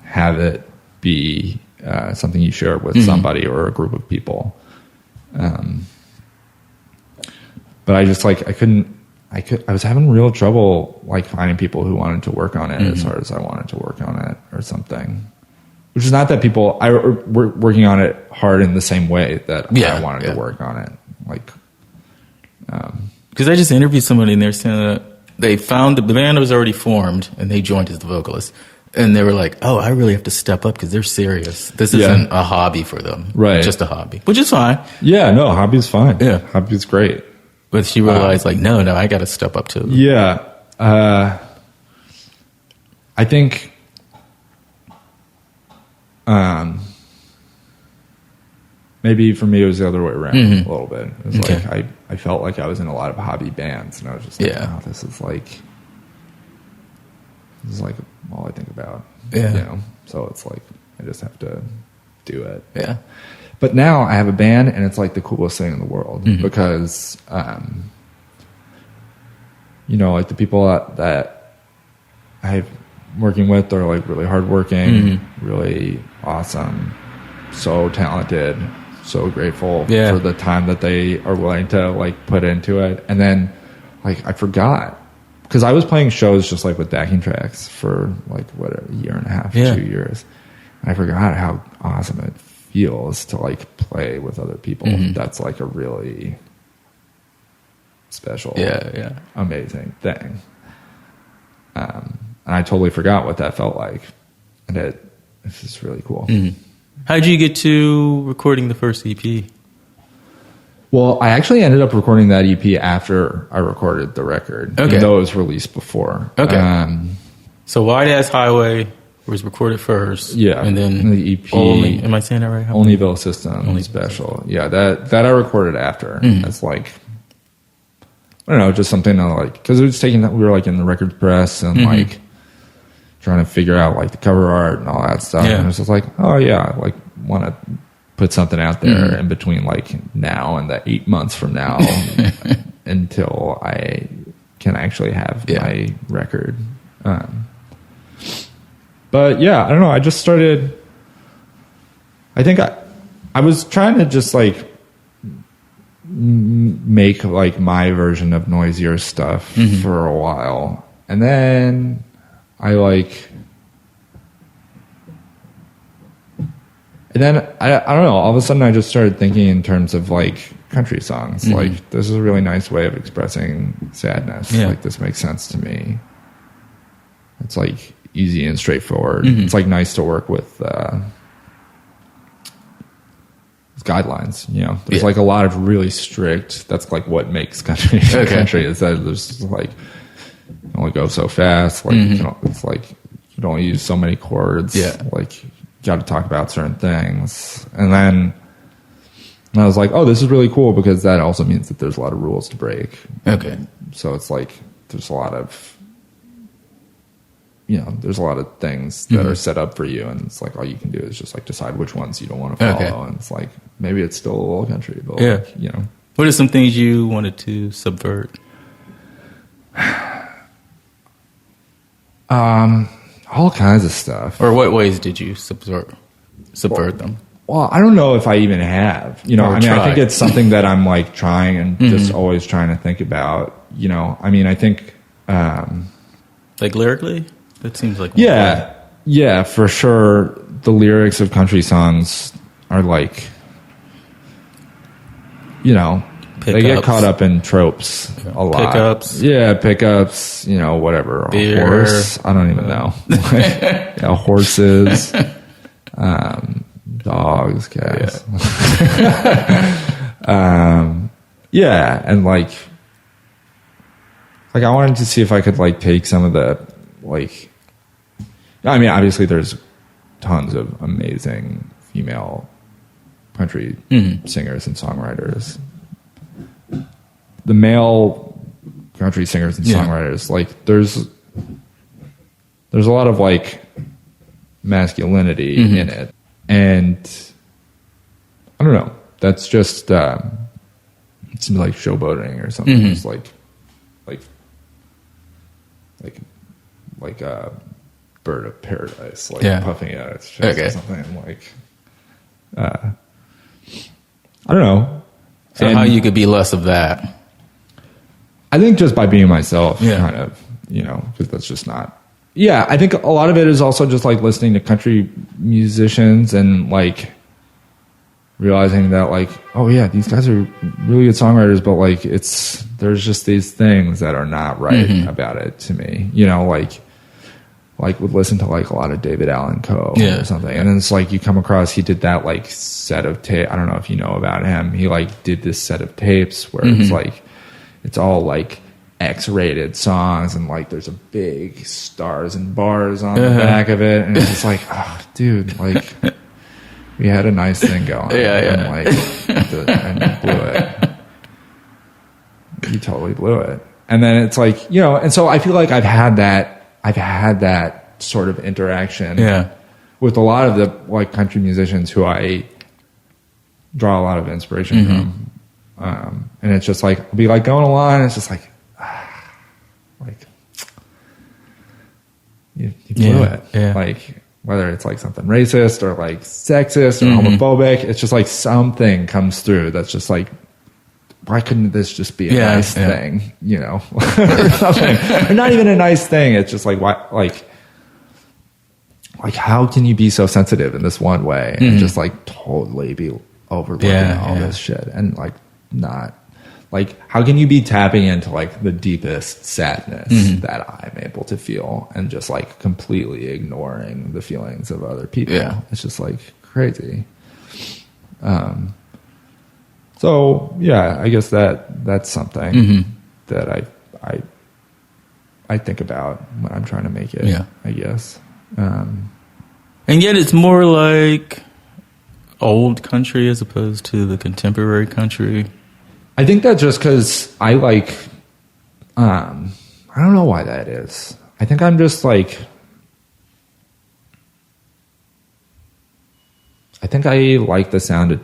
have it be something you share with somebody or a group of people. But I just like I was having real trouble like finding people who wanted to work on it as hard as I wanted to work on it or something. Which is not that people were working on it hard in the same way that I wanted to work on it. Like, because I just interviewed somebody and they're saying that they found the band was already formed and they joined as the vocalist, and they were like, "Oh, I really have to step up because they're serious. This isn't a hobby for them, right? Just a hobby, which is fine. Yeah, no, hobby's fine. Yeah, hobby's great." But she realized, like, no, I got to step up too. Yeah, I think. Maybe for me it was the other way around a little bit. It was like I felt like I was in a lot of hobby bands, and I was just like, oh, this is like all I think about. Yeah. You know? So it's like I just have to do it. Yeah. But now I have a band, and it's like the coolest thing in the world because you know, like the people that I'm working with are like really hardworking, really awesome, so talented, so grateful for the time that they are willing to like put into it. And then like I forgot, because I was playing shows just like with backing tracks for like a year and a half, 2 years. And I forgot how awesome it feels to like play with other people. That's like a really special, yeah, amazing thing. And I totally forgot what that felt like, and it's just really cool. Mm-hmm. How did you get to recording the first EP? Well, I actually ended up recording that EP after I recorded the record, even though it was released before. Okay. So Wideass Highway was recorded first. Yeah. And then the EP. Am I saying that right? Onlyville System Special. Yeah, that I recorded after. That's like, I don't know, just something I like, because it was we were like in the record press and like trying to figure out like the cover art and all that stuff. Yeah. And it was just like, oh yeah, I like want to put something out there in between like now and the 8 months from now until I can actually have my record. But yeah, I don't know. I just started, I think I was trying to just like make like my version of noisier stuff for a while. And then I don't know, all of a sudden I just started thinking in terms of like country songs. Like, this is a really nice way of expressing sadness. Yeah. Like, this makes sense to me. It's like easy and straightforward. It's like nice to work with guidelines, you know. There's like a lot of really strict, that's like what makes country country, is that there's like, you only go so fast, like it's like you don't use so many chords, like you got to talk about certain things. And then I was like, oh, this is really cool, because that also means that there's a lot of rules to break. Okay. So it's like there's a lot of, you know, there's a lot of things that are set up for you, and it's like all you can do is just like decide which ones you don't want to follow. And it's like, maybe it's still a little country, but like, you know. What are some things you wanted to subvert? All kinds of stuff. Or what ways did you subvert them? Well, I don't know if I even have, you know, I mean, I think it's something that I'm like trying and just always trying to think about, you know. I mean, I think, like lyrically, that seems like yeah, for sure. The lyrics of country songs are like, you know, they get caught up in tropes a lot. Pickups, you know, whatever. Beer. A horse, I don't even know. Horses, dogs, cats. And like I wanted to see if I could like take some of the, like, I mean, obviously there's tons of amazing female country singers and songwriters. The male country singers and songwriters, like there's a lot of like masculinity in it, and I don't know. That's just it seems like showboating or something. It's like a bird of paradise, like puffing out its chest or something. Like I don't know. So how you could be less of that? I think just by being myself, kind of, you know, because that's just not. Yeah, I think a lot of it is also just like listening to country musicians and like realizing that like, oh yeah, these guys are really good songwriters, but like there's just these things that are not right about it to me. You know, like would listen to like a lot of David Allan Coe or something, and then it's like you come across, he did that like set of tape. I don't know if you know about him. He like did this set of tapes where it's like, it's all like X-rated songs, and like there's a big stars and bars on the back of it, and it's just like, oh, dude, like we had a nice thing going, and like and you blew it. You totally blew it. And then it's like, you know, and so I feel like I've had that sort of interaction with a lot of the like country musicians who I draw a lot of inspiration from. And it's just like, I'll be like going along, and it's just like, you blew it. Yeah. Like, whether it's like something racist or like sexist or homophobic, it's just like something comes through that's just like, why couldn't this just be a nice thing, you know, or something, or not even a nice thing. It's just like, why, like how can you be so sensitive in this one way and just like totally be overlooking all this shit and like not like, how can you be tapping into like the deepest sadness that I'm able to feel and just like completely ignoring the feelings of other people? Yeah. It's just like crazy. So yeah, I guess that's something that I think about when I'm trying to make it. Yeah. I guess. And yet it's more like old country as opposed to the contemporary country. I think that's just because I like, I don't know why that is. I think I'm just like, I think I like the sound of,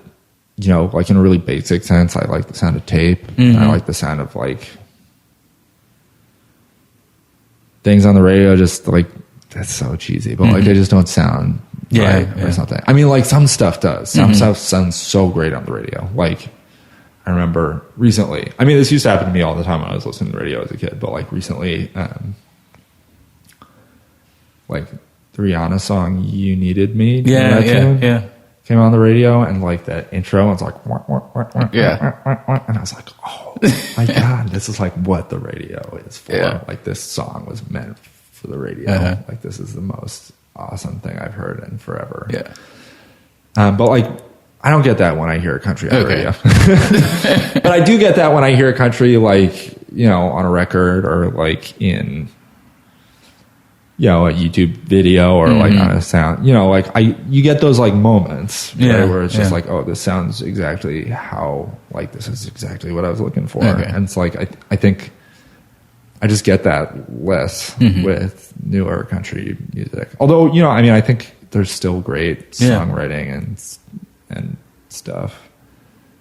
you know, like in a really basic sense, I like the sound of tape. And I like the sound of like things on the radio, just like, that's so cheesy, but like they just don't sound right or something. I mean, like some stuff does. Some stuff sounds so great on the radio. Like I remember recently, I mean, this used to happen to me all the time when I was listening to the radio as a kid, but like recently, like the Rihanna song "You Needed Me," came on the radio, and like that intro, and it's like, and I was like, oh my god, this is like what the radio is for. Yeah. Like this song was meant for the radio. Like this is the most awesome thing I've heard in forever. Yeah. But like, I don't get that when I hear a country on the radio. But I do get that when I hear a country, like, you know, on a record or like in, you know, a YouTube video or like on a sound, you know, like you get those like moments right, where it's just like, oh, this sounds exactly how, like, this is exactly what I was looking for. And it's like, I think I just get that less with newer country music. Although, you know, I mean, I think there's still great songwriting and stuff.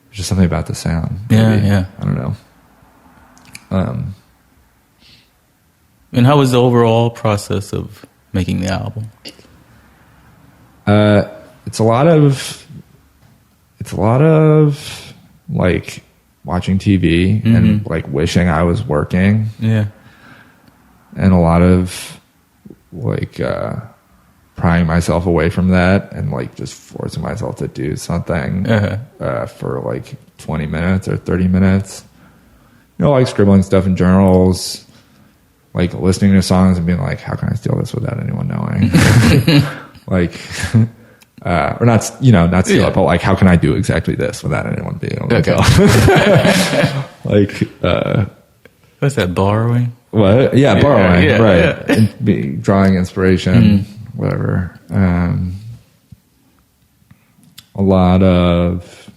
There's just something about the sound. Maybe. I don't know. And how was the overall process of making the album? It's a lot of like watching TV and like wishing I was working. Yeah. And a lot of like prying myself away from that and like just forcing myself to do something for like 20 minutes or 30 minutes. You know, like scribbling stuff in journals, like listening to songs and being like, how can I steal this without anyone knowing? Like, or not, you know, not steal it, but like, how can I do exactly this without anyone being able to tell? Like, what's that, borrowing? What? Yeah, borrowing, right. And drawing inspiration, whatever. A lot of,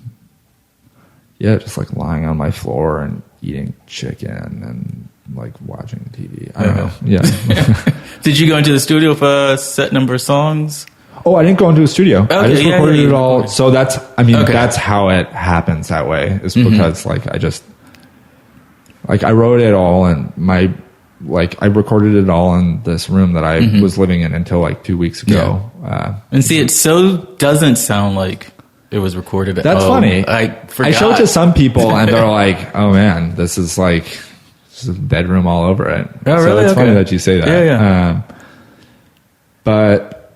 just like lying on my floor and eating chicken and like watching TV. I don't know. Yeah. Did you go into the studio for a set number of songs? Oh, I didn't go into a studio. I just recorded it all. Recorded. So that's, I mean, that's how it happens that way. Is because like I just, like I wrote it all and I recorded it all in this room that I was living in until like 2 weeks ago. And see, it so doesn't sound like it was recorded at home. That's funny. I forgot. I showed it to some people and they're like, oh man, this is like, a bedroom all over it. Oh, really? So it's funny that you say that. Yeah. But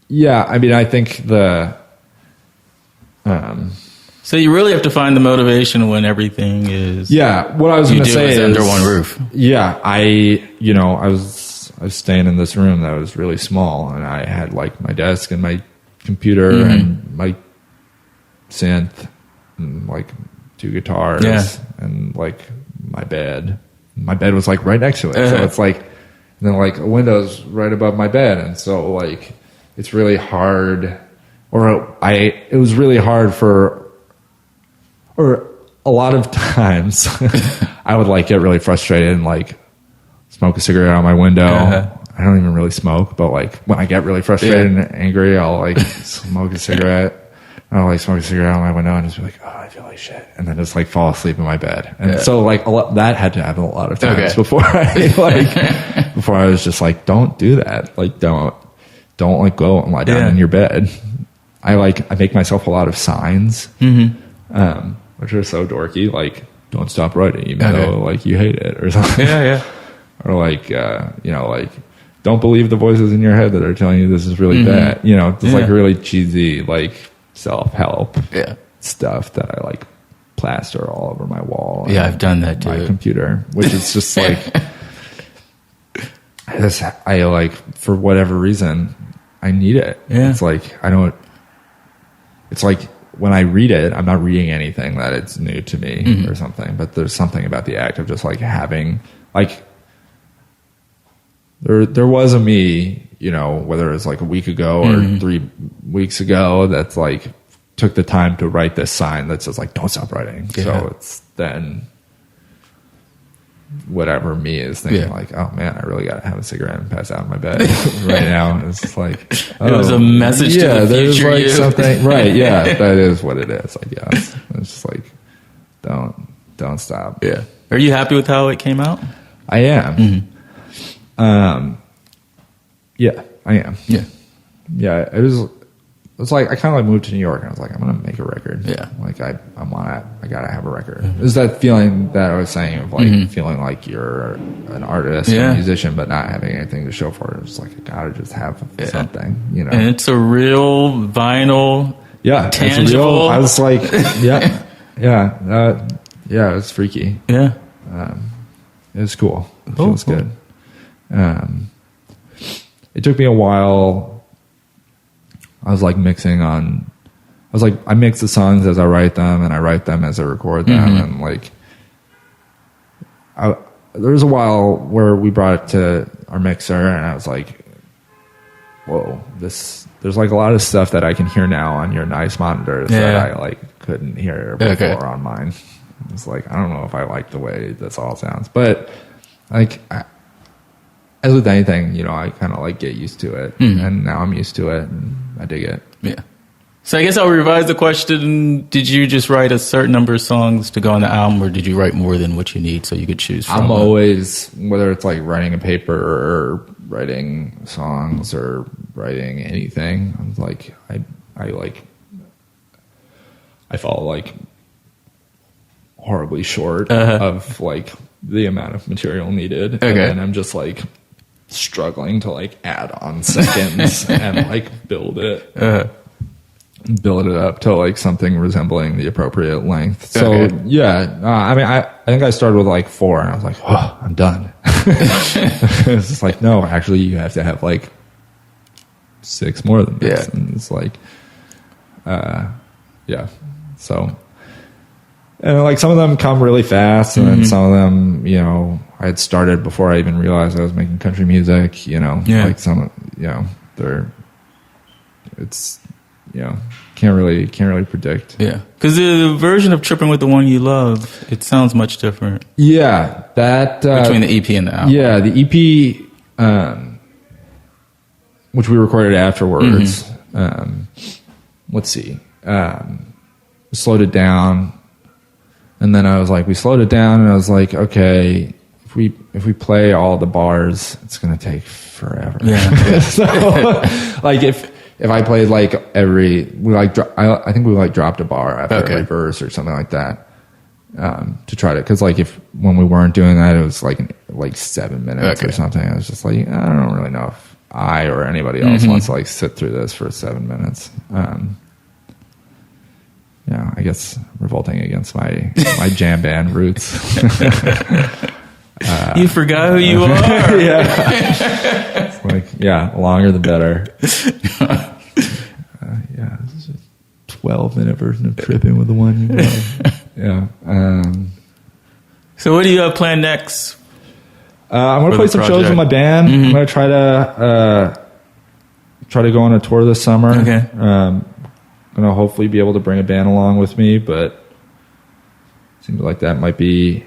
yeah, I mean, I think the. So you really have to find the motivation when everything is. Yeah, what I was going to say is under one roof. Yeah, I was staying in this room that was really small, and I had like my desk and my computer and my synth and like 2 guitars and like my bed. My bed was like right next to it. So it's like, and then like a window's right above my bed. And so like, it's really hard, it was really hard or a lot of times I would like get really frustrated and like smoke a cigarette out my window. I don't even really smoke, but like when I get really frustrated and angry, I'll like smoke a cigarette. I'll like smoke a cigarette out my window and just be like, oh, I feel like shit. And then just like fall asleep in my bed. And so like that had to happen a lot of times before I was just like, don't do that. Like don't like go and lie down in your bed. I make myself a lot, of signs, which are so dorky. Like don't stop writing even though like you hate it or something. Or like, like don't believe the voices in your head that are telling you this is really bad. You know, just like really cheesy, like self-help stuff that I like plaster all over my wall. Yeah, I've done that too. My computer, which is just like, I like, for whatever reason, I need it. Yeah. It's like, it's like when I read it, I'm not reading anything that it's new to me or something, but there's something about the act of just like having, like, there was a me, you know, whether it's like a week ago or 3 weeks ago, that's like took the time to write this sign that says like, don't stop writing. Yeah. So it's then whatever me is thinking like, oh man, I really got to have a cigarette and pass out in my bed right now. And it's just like, it was a message to the future like you. Something, right. Yeah. That is what it is, I guess. It's just like, don't stop. Yeah. Are you happy with how it came out? I am. Yeah, I am. Yeah. Yeah. It's like, I kind of like moved to New York and I was like, I'm going to make a record. Yeah. Like I got to have a record. Is that feeling that I was saying of like feeling like you're an artist or a musician, but not having anything to show for it. It's like, I got to just have something, you know? And it's a real vinyl. Yeah. Tangible. It's real. I was like, yeah, it's freaky. Yeah. It was cool. It feels good. It took me a while. I was like I mix the songs as I write them and I write them as I record them. And like, there was a while where we brought it to our mixer and I was like, whoa, there's like a lot of stuff that I can hear now on your nice monitors that I like couldn't hear before on mine. It's like, I don't know if I like the way this all sounds, but like, as with anything, you know, I kind of like get used to it, and now I'm used to it, and I dig it. Yeah. So I guess I'll revise the question. Did you just write a certain number of songs to go on the album, or did you write more than what you need so you could choose from? I'm always, whether it's like writing a paper or writing songs or writing anything, I'm like, I fall like horribly short of like the amount of material needed, and then I'm just like struggling to like add on seconds and like build it up to like something resembling the appropriate length. So I mean, I think I started with like 4 and I was like, oh, I'm done. It's just like, no, actually you have to have like 6 more than this. And it's like, so, and like some of them come really fast, and then some of them, you know, I had started before I even realized I was making country music, you know, like some, you know, it's, you know, can't really predict. Yeah. Because the version of Tripping with the One You Love, it sounds much different. Yeah. That, between the EP and the album. Yeah. The EP, which we recorded afterwards, let's see, slowed it down. And then I was like, we slowed it down, and I was like, okay, if we play all the bars, it's gonna take forever. Yeah. So, like if I played like I think we like dropped a bar after every verse or something like that, to try to, because like when we weren't doing that, it was like 7 minutes or something. I was just like, I don't really know if I or anybody else wants to like sit through this for 7 minutes. Yeah, I guess revolting against my jam band roots. You forgot who you are. Yeah. It's like, longer the better. This is a 12-minute version of Tripping with the One You Love. Yeah. So what do you have planned next? I'm going to play some shows with my band. I'm going to try to go on a tour this summer. Okay. Going to hopefully be able to bring a band along with me, but it seems like that might be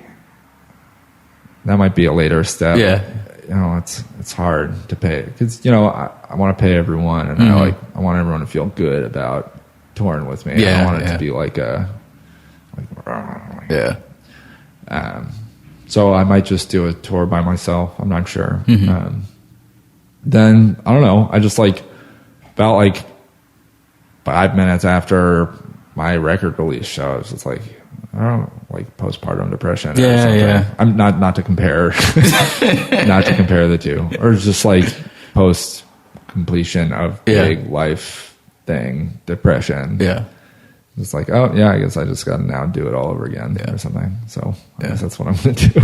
a later step. Yeah. You know, it's hard to pay, because, you know, I want to pay everyone, and I want everyone to feel good about touring with me. Yeah. I don't want it to be so I might just do a tour by myself. I'm not sure. Then I don't know. I just like about like 5 minutes after my record release show, I was just like, I don't know, like postpartum depression. Yeah. I'm not to compare, not to compare the two, or just like post completion of big life thing, depression. Yeah. it's like, oh yeah, I guess I just got to now do it all over again or something. So I guess that's what I'm going to do.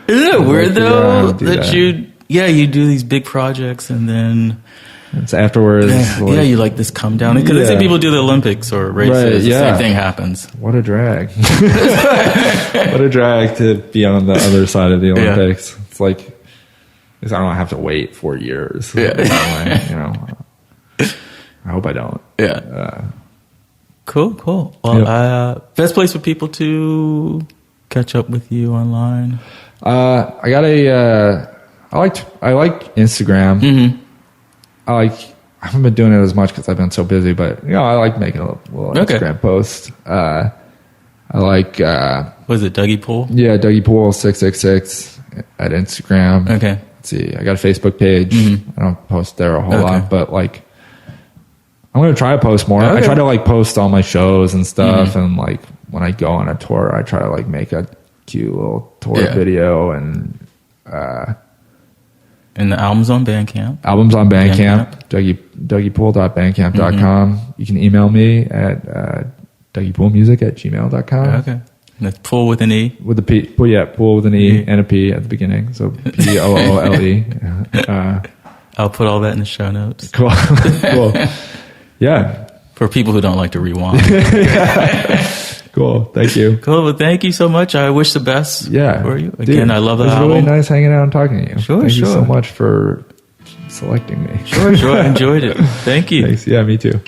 Isn't it weird though that you do these big projects and then it's afterwards. You like this come down because they say people do the Olympics or races. The same thing happens. What a drag! What a drag to be on the other side of the Olympics. It's like I don't have to wait 4 years. I hope I don't. Cool. Well, best place for people to catch up with you online. I got I like Instagram. Mm-hmm. I haven't been doing it as much because I've been so busy, but I like making a little Instagram post. I like was it Dougie Poole? Yeah, Dougie Poole 666 at Instagram. Okay. Let's see, I got a Facebook page. Mm-hmm. I don't post there a whole lot, but like I'm gonna try to post more. I try to like post all my shows and stuff, and like when I go on a tour, I try to like make a cute little tour video and the album's on Bandcamp. DougiePoole.bandcamp.com. You can email me at DougiePoolemusic@gmail.com. Okay. And that's Poole with an E? With a P. Poole with an E and a P at the beginning. So Poole. I'll put all that in the show notes. Cool. Yeah. For people who don't like to rewind. Cool. Thank you. Cool. Well, thank you so much. I wish the best for you. Again, dude, I love the album. album. It was really nice hanging out and talking to you. Thank you so much for selecting me. Sure. I enjoyed it. Thank you. Thanks. Yeah, me too.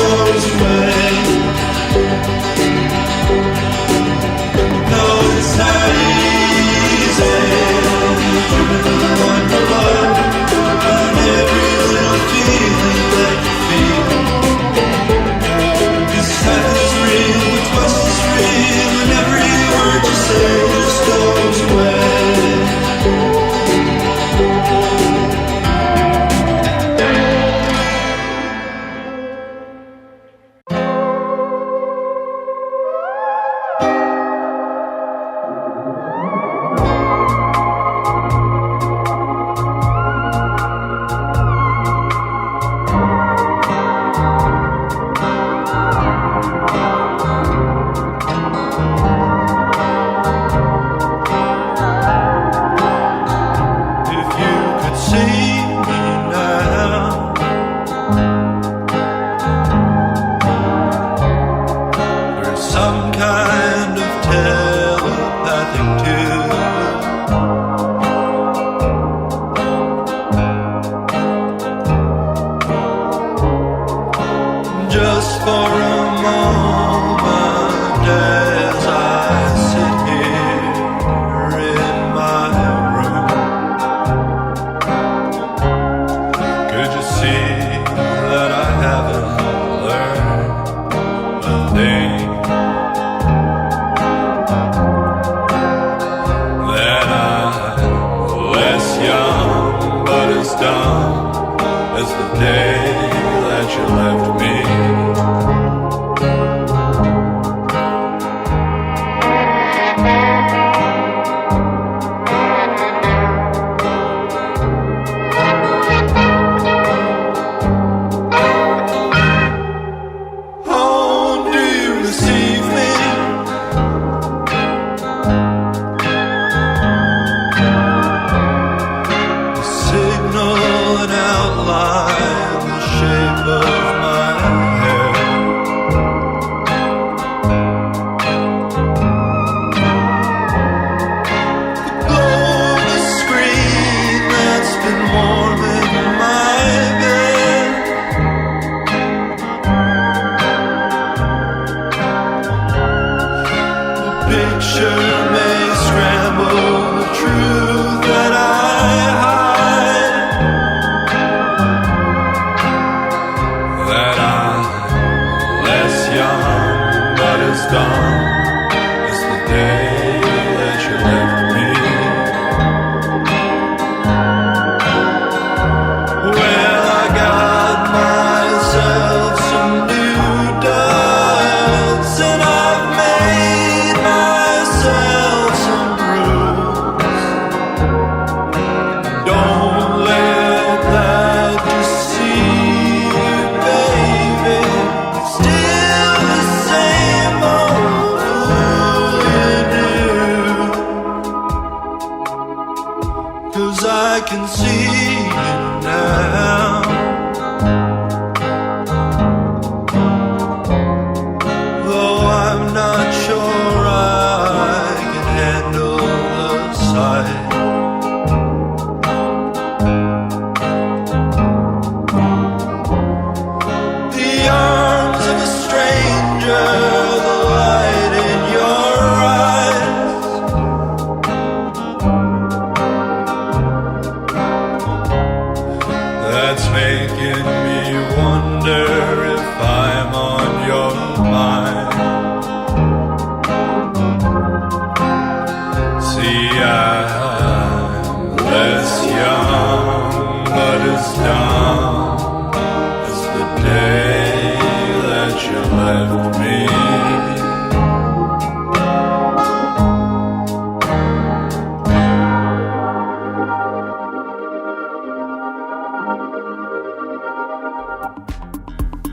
goes away. No, it's not easy. Driven one by one on every little feeling that you feel. This time is real, the twist is real, and every word you say just goes away.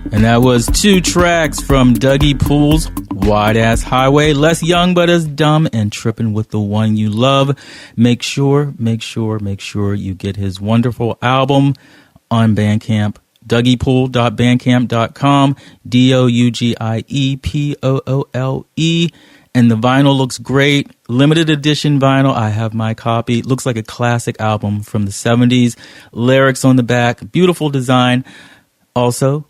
And that was 2 tracks from Dougie Poole's Wideass Highway, Less Young But As Dumb, and Trippin' With The One You Love. Make sure you get his wonderful album on Bandcamp, dougiepoole.bandcamp.com, DOUGIEPOOLE. And the vinyl looks great. Limited edition vinyl. I have my copy. It looks like a classic album from the 70s. Lyrics on the back. Beautiful design. Also,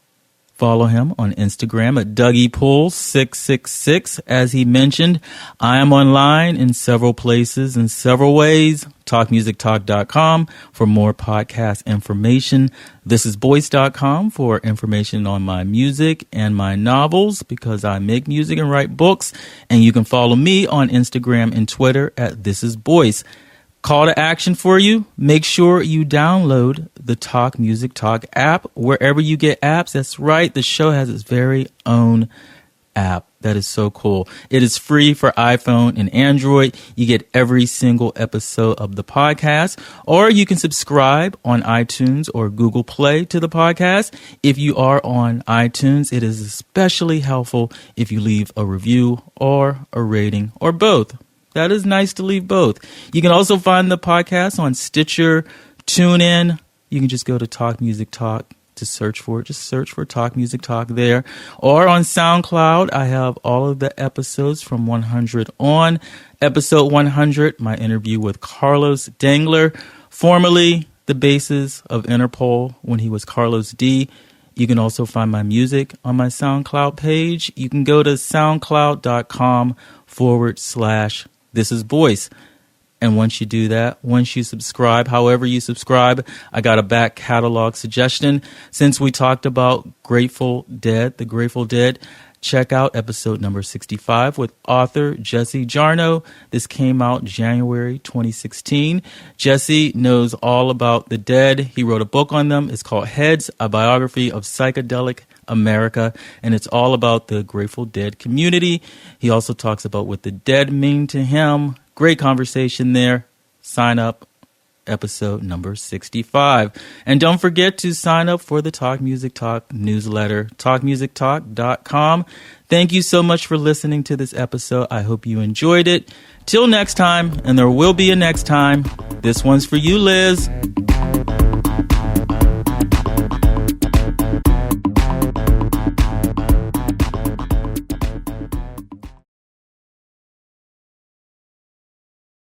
Follow him on Instagram at Dougie Poole 666. As he mentioned, I am online in several places in several ways. TalkMusicTalk.com for more podcast information. ThisIsBoyce.com for information on my music and my novels, because I make music and write books. And you can follow me on Instagram and Twitter at ThisIsBoyce. Call to action for you. Make sure you download the Talk Music Talk app wherever you get apps. That's right. The show has its very own app. That is so cool. It is free for iPhone and Android. You get every single episode of the podcast, or you can subscribe on iTunes or Google Play to the podcast. If you are on iTunes, it is especially helpful if you leave a review or a rating or both. That is nice to leave both. You can also find the podcast on Stitcher, TuneIn. You can just go to Talk Music Talk to search for it. Just search for Talk Music Talk there. Or on SoundCloud, I have all of the episodes from 100 on. Episode 100, my interview with Carlos Dangler, formerly the bassist of Interpol when he was Carlos D. You can also find my music on my SoundCloud page. You can go to soundcloud.com/thisisboyce. And once you do that, once you subscribe, however you subscribe, I got a back catalog suggestion. Since we talked about Grateful Dead, the Grateful Dead, check out episode number 65 with author Jesse Jarno. This came out January 2016. Jesse knows all about the Dead. He wrote a book on them. It's called Heads, a biography of psychedelic America, and it's all about the Grateful Dead community. He also talks about what the Dead mean to him. Great conversation there. Sign up, episode number 65. And don't forget to sign up for the Talk Music Talk newsletter, talkmusictalk.com. Thank you so much for listening to this episode. I hope you enjoyed it. Till next time, and there will be a next time. This one's for you, Liz.